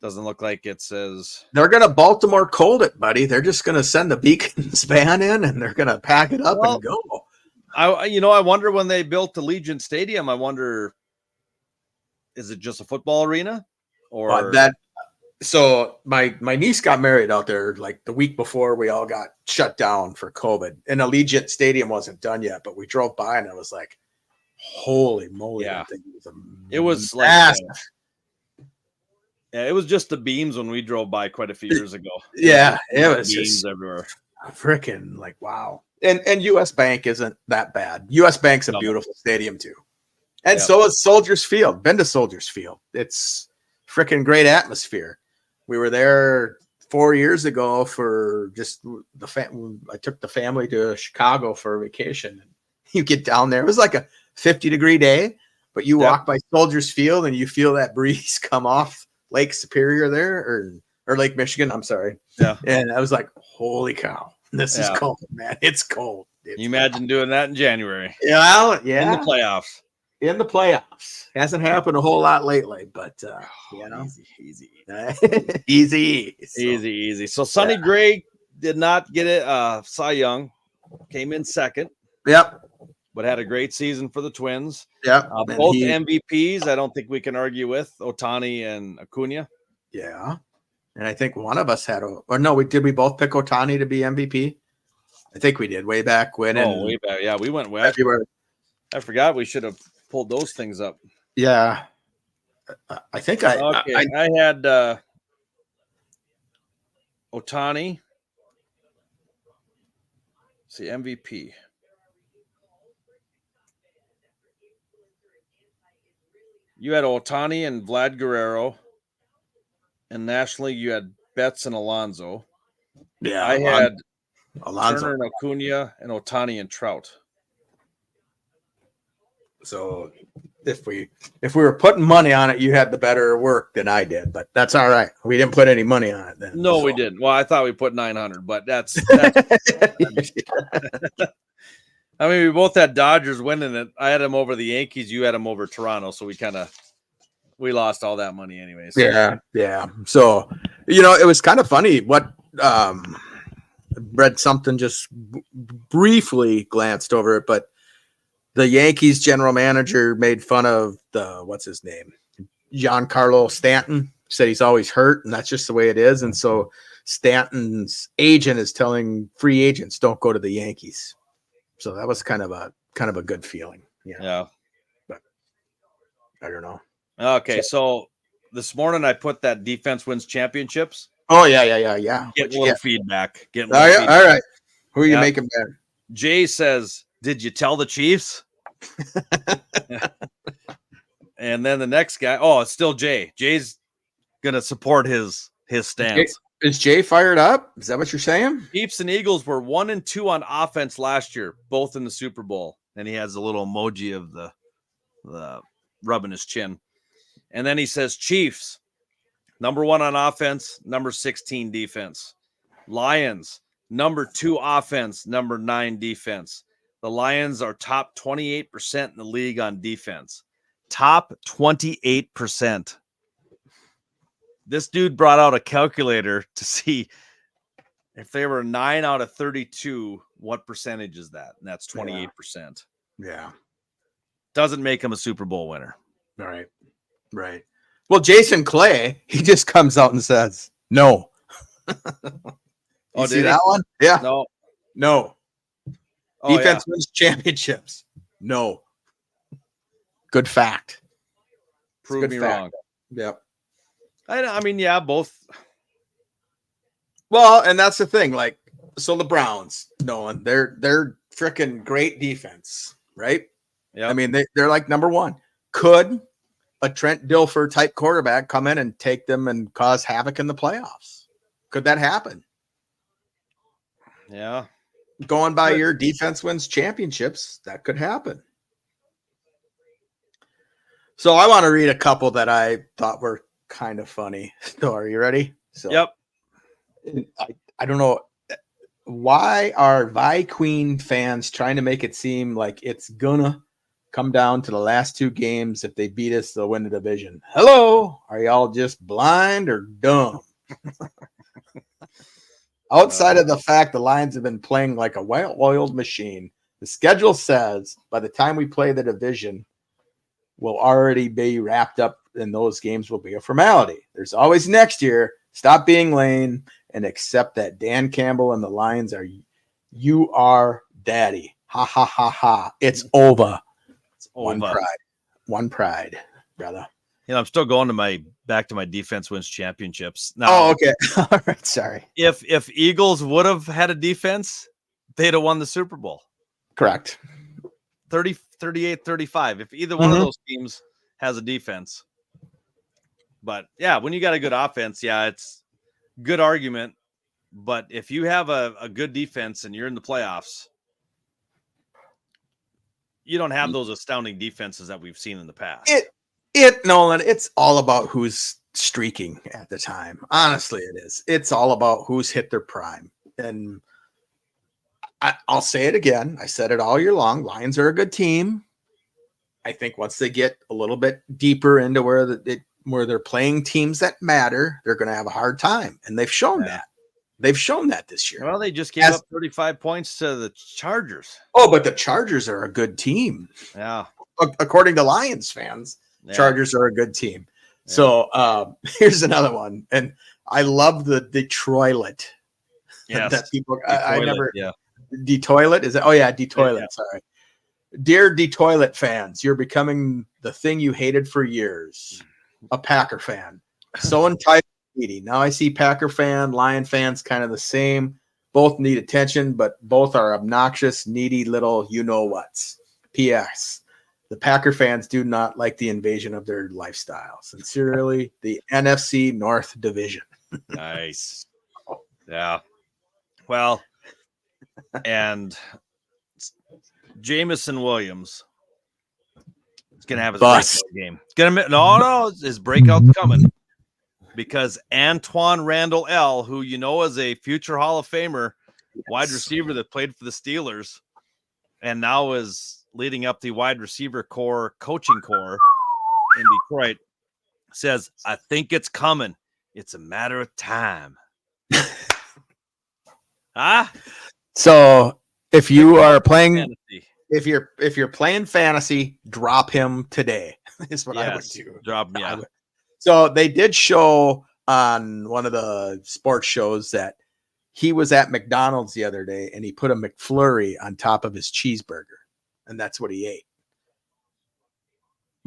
doesn't look like it says. They're going to Baltimore cold it, buddy. They're just going to send the Beacons van in, and they're going to pack it up and go. I wonder when they built the Legion Stadium. I wonder, is it just a football arena, or that? So my niece got married out there like the week before we all got shut down for COVID, and Allegiant Stadium wasn't done yet. But we drove by, and I was like, "Holy moly!" Yeah, it was like. Yeah, it was just the beams when we drove by quite a few years ago. Yeah, it was beams just everywhere. Freaking like wow. And US Bank isn't that bad. US Bank's a beautiful stadium too. And so is Soldiers Field. Been to Soldiers Field. It's freaking great atmosphere. We were there 4 years ago for just I took the family to Chicago for a vacation. You get down there. It was like a 50-degree day, but you walk by Soldiers Field and you feel that breeze come off Lake Superior there or Lake Michigan. I'm sorry. Yeah. And I was like, holy cow, this is cold, man. It's cold. You imagine doing that in January. Yeah. In the playoffs. In the playoffs. Hasn't happened a whole lot lately, but easy. So Sonny Gray did not get it. Cy Young came in second. Yep. But had a great season for the Twins. Yep. Both MVPs, I don't think we can argue with Ohtani and Acuna. Yeah. And I think one of us did we both pick Ohtani to be MVP? I think we did way back when. Way back. Yeah, we went way. I forgot we should have pulled those things up. Yeah. I think I had Ohtani. See, MVP. You had Ohtani and Vlad Guerrero. And nationally, you had Betts and Alonso. Yeah. I had Alonso Turner and Acuna and Ohtani and Trout. So if we were putting money on it, you had the better work than I did, but that's all right. We didn't put any money on it then. No, we didn't. Well, I thought we put 900, but that's I mean, we both had Dodgers winning it. I had them over the Yankees. You had them over Toronto. So we lost all that money anyways. Yeah. So, it was kind of funny what read something, just briefly glanced over it, but the Yankees general manager made fun of what's his name? Giancarlo Stanton, said he's always hurt and that's just the way it is. And so Stanton's agent is telling free agents, don't go to the Yankees. So that was kind of a good feeling. Yeah. But I don't know. Okay. So this morning I put that defense wins championships. Oh yeah. Get a little feedback. All right. Who are you making better? Jay says, did you tell the Chiefs? And then the next guy, it's still Jay. Jay's gonna support his stance. Is Jay fired up? Is that what you're saying? Chiefs and Eagles were 1-2 on offense last year, both in the Super Bowl. And he has a little emoji of the rubbing his chin. And then he says Chiefs, number 1 on offense, number 16 defense. Lions, number 2 offense, number 9 defense. The Lions are top 28% in the league on defense. Top 28%. This dude brought out a calculator to see if they were 9 out of 32, what percentage is that? And that's 28%. Yeah. Doesn't make him a Super Bowl winner. All right. Right. Well, Jason Clay, he just comes out and says, no. You see that one? Yeah. No. Defense wins championships. No. Good fact. Prove me wrong. Yep. I mean, both. Well, and that's the thing. Like, so the Browns, Nolan, they're freaking great defense, right? Yeah. I mean, they're like number 1. Could a Trent Dilfer type quarterback come in and take them and cause havoc in the playoffs? Could that happen? Yeah. Going by your defense wins championships, that could happen. So I want to read a couple that I thought were kind of funny. So are you ready? So, yep. I don't know why are Vi Queen fans trying to make it seem like it's gonna come down to the last two games. If they beat us, they'll win the division. Hello, are y'all just blind or dumb? Outside of the fact the Lions have been playing like a well-oiled machine, the schedule says by the time we play the division, we'll already be wrapped up and those games will be a formality. There's always next year. Stop being lame and accept that Dan Campbell and the Lions are you are daddy. Ha ha ha ha. It's over. It's over. One pride, brother. You know, I'm still going to back to my defense wins championships. Now, oh, okay. All right. Sorry. If Eagles would have had a defense, they'd have won the Super Bowl. Correct. 30, 38, 35. If either one of those teams has a defense. But yeah, when you got a good offense, yeah, it's good argument. But if you have a good defense and you're in the playoffs, you don't have those astounding defenses that we've seen in the past. Nolan, it's all about who's streaking at the time. Honestly, it is. It's all about who's hit their prime. And I'll say it again. I said it all year long. Lions are a good team. I think once they get a little bit deeper into where they're playing teams that matter, they're going to have a hard time. And they've shown that. They've shown that this year. Well, they just gave up 35 points to the Chargers. Oh, but the Chargers are a good team. Yeah. According to Lions fans, Chargers are a good team. Yeah. So here's another one. And I love the Detroit. Yes. That people, Detoilet, I never. Yeah. Detoilet? Is it? Oh, yeah. Detoilet. Yeah. Sorry. Dear Detoilet fans, you're becoming the thing you hated for years. A Packer fan. So entitled. Now I see Packer fan, Lion fans kind of the same. Both need attention, but both are obnoxious, needy little you-know-whats. P.S. The Packer fans do not like the invasion of their lifestyle. Sincerely, the NFC North Division. Nice. Yeah. Well, and Jameson Williams is going to have his breakout game. His breakout's coming. Because Antoine Randall L., who you know is a future Hall of Famer, wide receiver that played for the Steelers, and now is leading up the wide receiver coaching corps in Detroit, says, I think it's coming. It's a matter of time. So if you are playing fantasy. If you're playing fantasy, drop him today. Is what I would do. Drop him, yeah. So they did show on one of the sports shows that he was at McDonald's the other day and he put a McFlurry on top of his cheeseburger, and that's what he ate.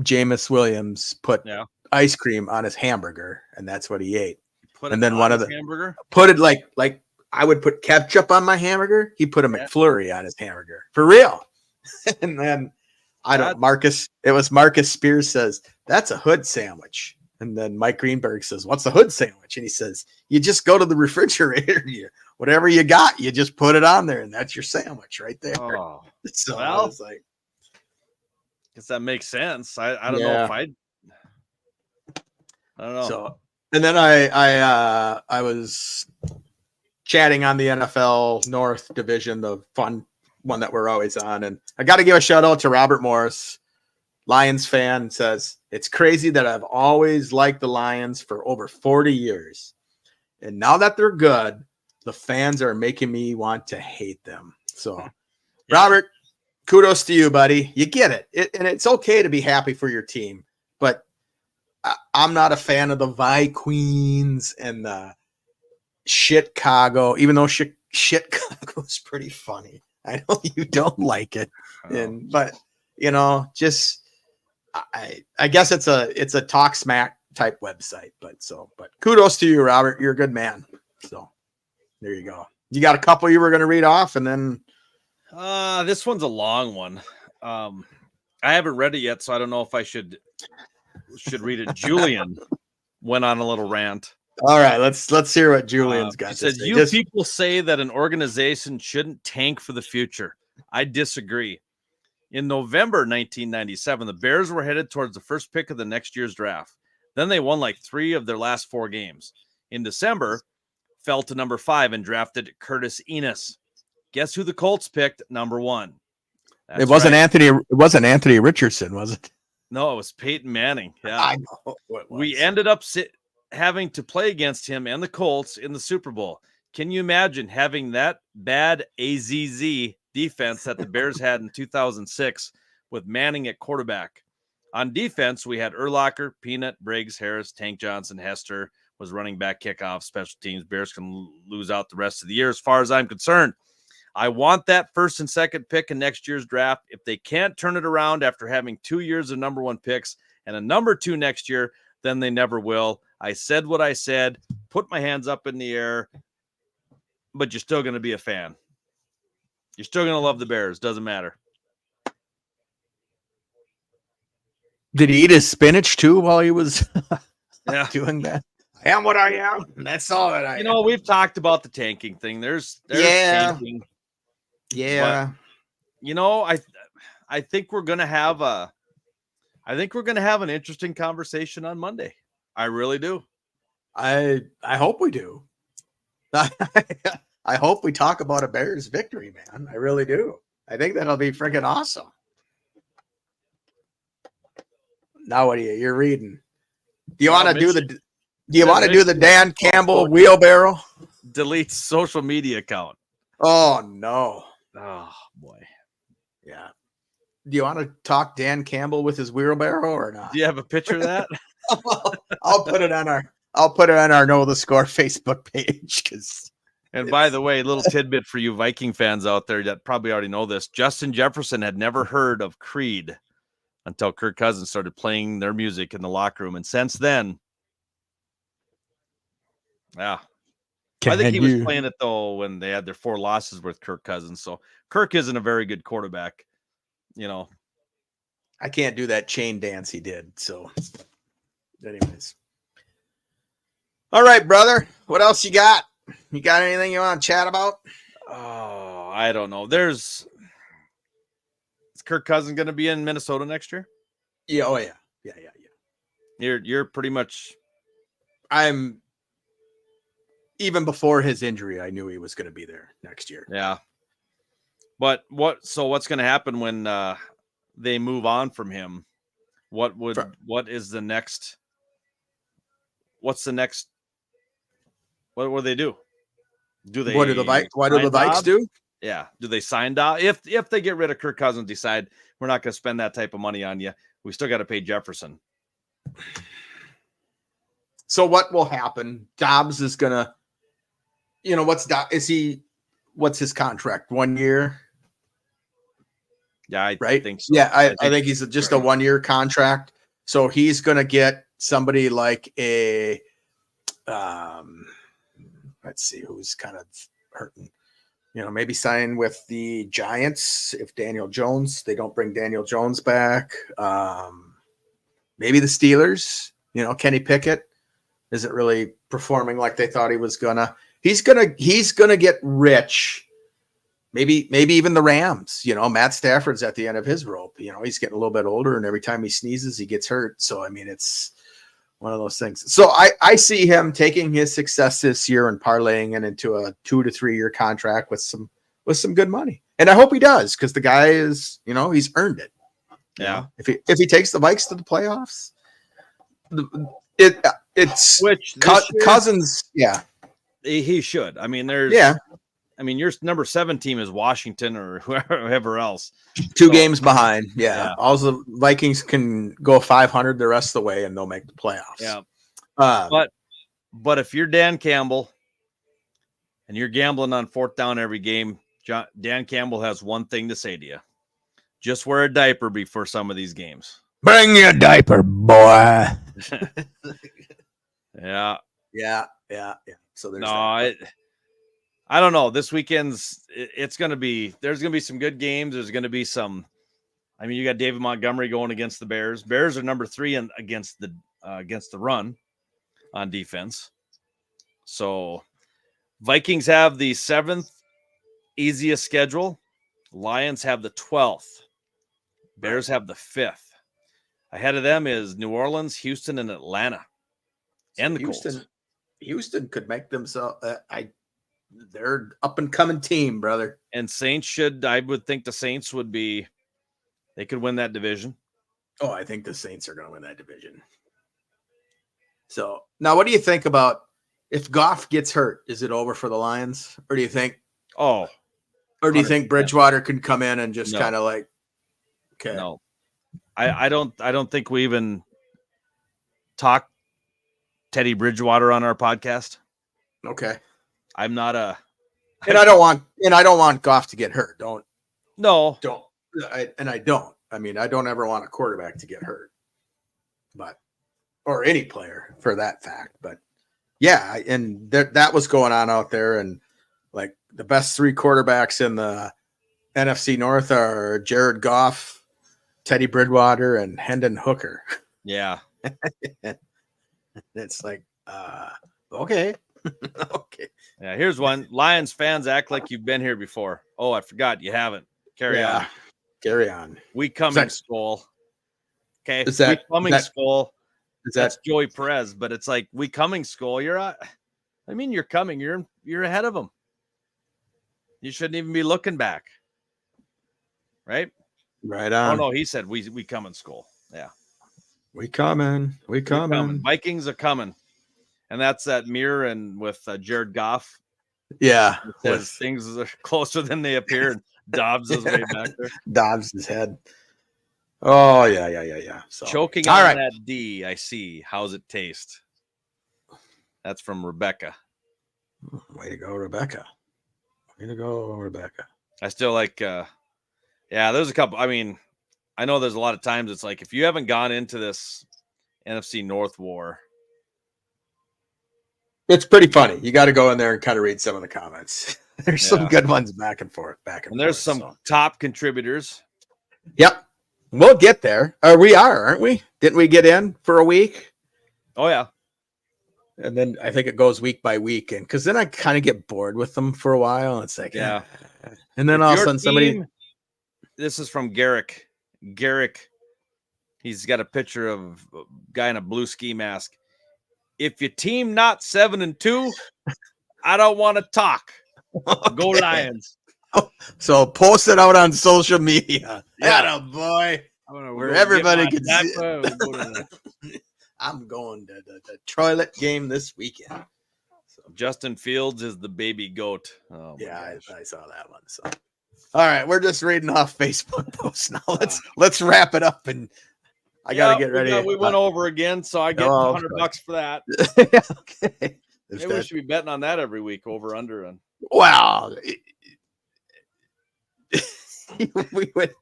Jameis Williams put ice cream on his hamburger, and that's what he ate. And then one of the hamburger put it like I would put ketchup on my hamburger. He put a McFlurry on his hamburger for real. And then Marcus Spears says that's a hood sandwich. And then Mike Greenberg says, what's the hood sandwich? And he says, you just go to the refrigerator. Whatever you got, you just put it on there. And that's your sandwich right there. Oh, so well, I was like, guess that makes sense. I don't know if I don't know. So, and then I was chatting on the NFL North Division, the fun one that we're always on. And I got to give a shout out to Robert Morris, Lions fan, says, it's crazy that I've always liked the Lions for over 40 years. And now that they're good, the fans are making me want to hate them. So, Robert, kudos to you, buddy. You get it. And it's okay to be happy for your team. But I'm not a fan of the Vi Queens and the Chicago, even though Chicago is pretty funny. I know you don't like it. But, just... I guess it's a talk smack type website, but kudos to you, Robert. You're a good man. So there you go. You got a couple you were going to read off, and then this one's a long one. I haven't read it yet, so I don't know if I should read it. Julian went on a little rant. All right, let's hear what Julian's got. He said, "You people say that an organization shouldn't tank for the future. I disagree. In November 1997, the Bears were headed towards the first pick of the next year's draft. Then they won like 3 of their last 4 games. In December, fell to number 5 and drafted Curtis Enos. Guess who the Colts picked number 1? It wasn't Anthony. It wasn't Anthony Richardson, was it? No, it was Peyton Manning. Yeah, I know. We ended up having to play against him and the Colts in the Super Bowl. Can you imagine having that bad AZZ defense that the Bears had in 2006 with Manning at quarterback? On defense, we had Urlacher, Peanut, Briggs, Harris, Tank Johnson, Hester was running back, kickoff, special teams. Bears can lose out the rest of the year as far as I'm concerned. I want that first and second pick in next year's draft. If they can't turn it around after having 2 years of number 1 picks and a number 2 next year, then they never will. I said what I said, put my hands up in the air, but you're still going to be a fan. You're still going to love the Bears. Doesn't matter. Did he eat his spinach too while he was doing that? I am what I am. That's all that I am. We've talked about the tanking thing. There's tanking. Yeah. But, I think we're going to have an interesting conversation on Monday. I really do. I hope we do. I hope we talk about a Bears victory, man. I really do. I think that'll be freaking awesome. Now what you're reading? Do you want to do the Dan Campbell wheelbarrow? Delete social media account. Oh no. Oh boy. Yeah. Do you want to talk Dan Campbell with his wheelbarrow or not? Do you have a picture of that? I'll put it on our Know the Score Facebook page. And by the way, little tidbit for you Viking fans out there that probably already know this: Justin Jefferson had never heard of Creed until Kirk Cousins started playing their music in the locker room, and since then, yeah. I think he was playing it though when they had their 4 losses with Kirk Cousins. So Kirk isn't a very good quarterback. I can't do that chain dance he did. So, anyways, all right, brother. What else you got? You got anything you want to chat about? Oh, I don't know. Is Kirk Cousins going to be in Minnesota next year? Yeah. Oh yeah. You're pretty much. I'm. Even before his injury, I knew he was going to be there next year. Yeah. But what's going to happen when they move on from him? What's the next? What will they do? What do the Vikes do? Yeah. Do they sign down? If they get rid of Kirk Cousins, decide we're not going to spend that type of money on you, we still got to pay Jefferson. So what will happen? Dobbs is going to, what's his contract? 1 year? Yeah, I think so. Yeah, I think he's just a 1 year contract. So he's going to get somebody like a, let's see who's kind of hurting. Maybe sign with the Giants if they don't bring Daniel Jones back. Maybe the Steelers, Kenny Pickett isn't really performing like they thought he was gonna. He's gonna get rich. Maybe even the Rams. Matt Stafford's at the end of his rope. He's getting a little bit older, and every time he sneezes, he gets hurt. So it's one of those things. So I see him taking his success this year and parlaying it into a 2 to 3 year contract with some good money. And I hope he does, because the guy is, he's earned it. Yeah. If he takes the Vikes to the playoffs, it's Cousins. Yeah, he should. I mean, your number 7 team is Washington or whoever else. 2 games behind. Yeah. All the Vikings can go 500 the rest of the way and they'll make the playoffs. Yeah. But if you're Dan Campbell and you're gambling on 4th down every game, Dan Campbell has one thing to say to you: just wear a diaper before some of these games. Bring your diaper, boy. Yeah. So there's I don't know. This weekend's there's going to be some good games. There's going to be some. I mean, you got David Montgomery going against the Bears. Bears are number 3 against the run on defense. So Vikings have the 7th easiest schedule. Lions have the 12th. Bears have the 5th. Ahead of them is New Orleans, Houston, and Atlanta, and the Colts. Houston could make themselves. They're up and coming team, brother. And Saints I would think the Saints would be. They could win that division. Oh, I think the Saints are going to win that division. So now, what do you think about if Goff gets hurt? Is it over for the Lions, or do you think? Oh, or do you think Bridgewater can come in and just kind of like? Okay. No, I don't think we even talk Teddy Bridgewater on our podcast. Okay. I'm not a. And I don't want Goff to get hurt. Don't. I mean, I don't ever want a quarterback to get hurt, but, or any player for that fact. But yeah, and that was going on out there. And like the best three quarterbacks in the NFC North are Jared Goff, Teddy Bridgewater, and Hendon Hooker. Yeah. It's like, okay. Okay. Yeah, here's one. Lions fans act like you've been here before. Oh, I forgot you haven't. Carry on. Carry on. We coming, Skull. Okay. Is that we coming, Skull? That's that Joey Perez, but it's like we coming, Skull. You're coming. You're ahead of them. You shouldn't even be looking back. Right? Right on. Oh no, he said we coming, Skull. Yeah. We coming. Vikings are coming. And that's that mirror and with Jared Goff. Yeah. It says things are closer than they appear. And Dobbs is way back there. Dobbs' head. Oh, yeah. So, choking on that D, I see. How's it taste? That's from Rebecca. Way to go, Rebecca. I still like, there's a couple. I mean, I know there's a lot of times it's like, if you haven't gone into this NFC North war, it's pretty funny. You got to go in there and kind of read some of the comments. There's some good ones back and forth. And there's some top contributors. Yep. We'll get there. We are, aren't we? Didn't we get in for a week? Oh, yeah. And then I think it goes week by week. And because then I kind of get bored with them for a while. It's like, yeah. And then all of a sudden somebody. This is from Garrick. He's got a picture of a guy in a blue ski mask. If your team not 7-2, I don't want to talk. Okay. Go Lions. So post it out on social media. Yeah, boy. Where everybody can see it. I'm going to the toilet game this weekend. So. Justin Fields is the baby goat. Oh, yeah, I saw that one. So, all right, we're just reading off Facebook posts now. Let's wrap it up, and I got to get ready. We went over again, so I get $100 for that. Okay. Maybe we should be betting on that every week, over under. And wow. We would.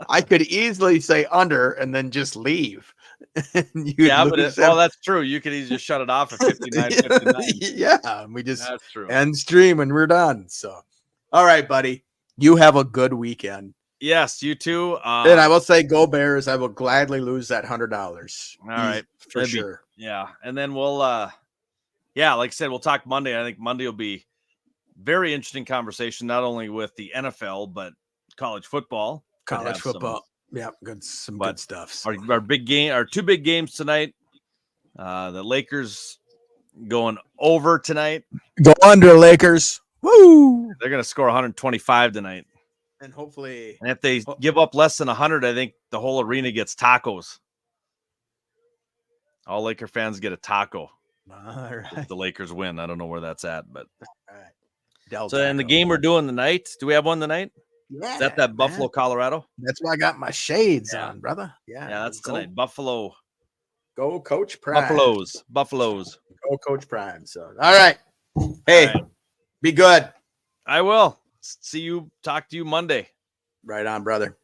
I could easily say under and then just leave. That's true. You could easily just shut it off at 59:59. Yeah, we just that's true. End stream and we're done. So, all right, buddy. You have a good weekend. Yes, you too. And I will say, go Bears. I will gladly lose that $100. All right, for sure. Yeah, and then we'll, like I said, we'll talk Monday. I think Monday will be very interesting conversation, not only with the NFL but college football. Yeah, good stuff. So. Our big game, our two big games tonight. The Lakers going over tonight. Go under, Lakers. Woo! They're going to score 125 tonight. And hopefully, and if they give up less than 100, I think the whole arena gets tacos. All Laker fans get a taco. All right. If the Lakers win. I don't know where that's at, but all right. So in the game we're doing tonight, do we have one tonight? Yeah. Is that Buffalo, Colorado? That's why I got my shades on, brother. Yeah, that's tonight. Buffalo. Go Coach Prime. Buffaloes. Go Coach Prime. So, all right. Hey, be good. I will. Talk to you Monday. Right on, brother.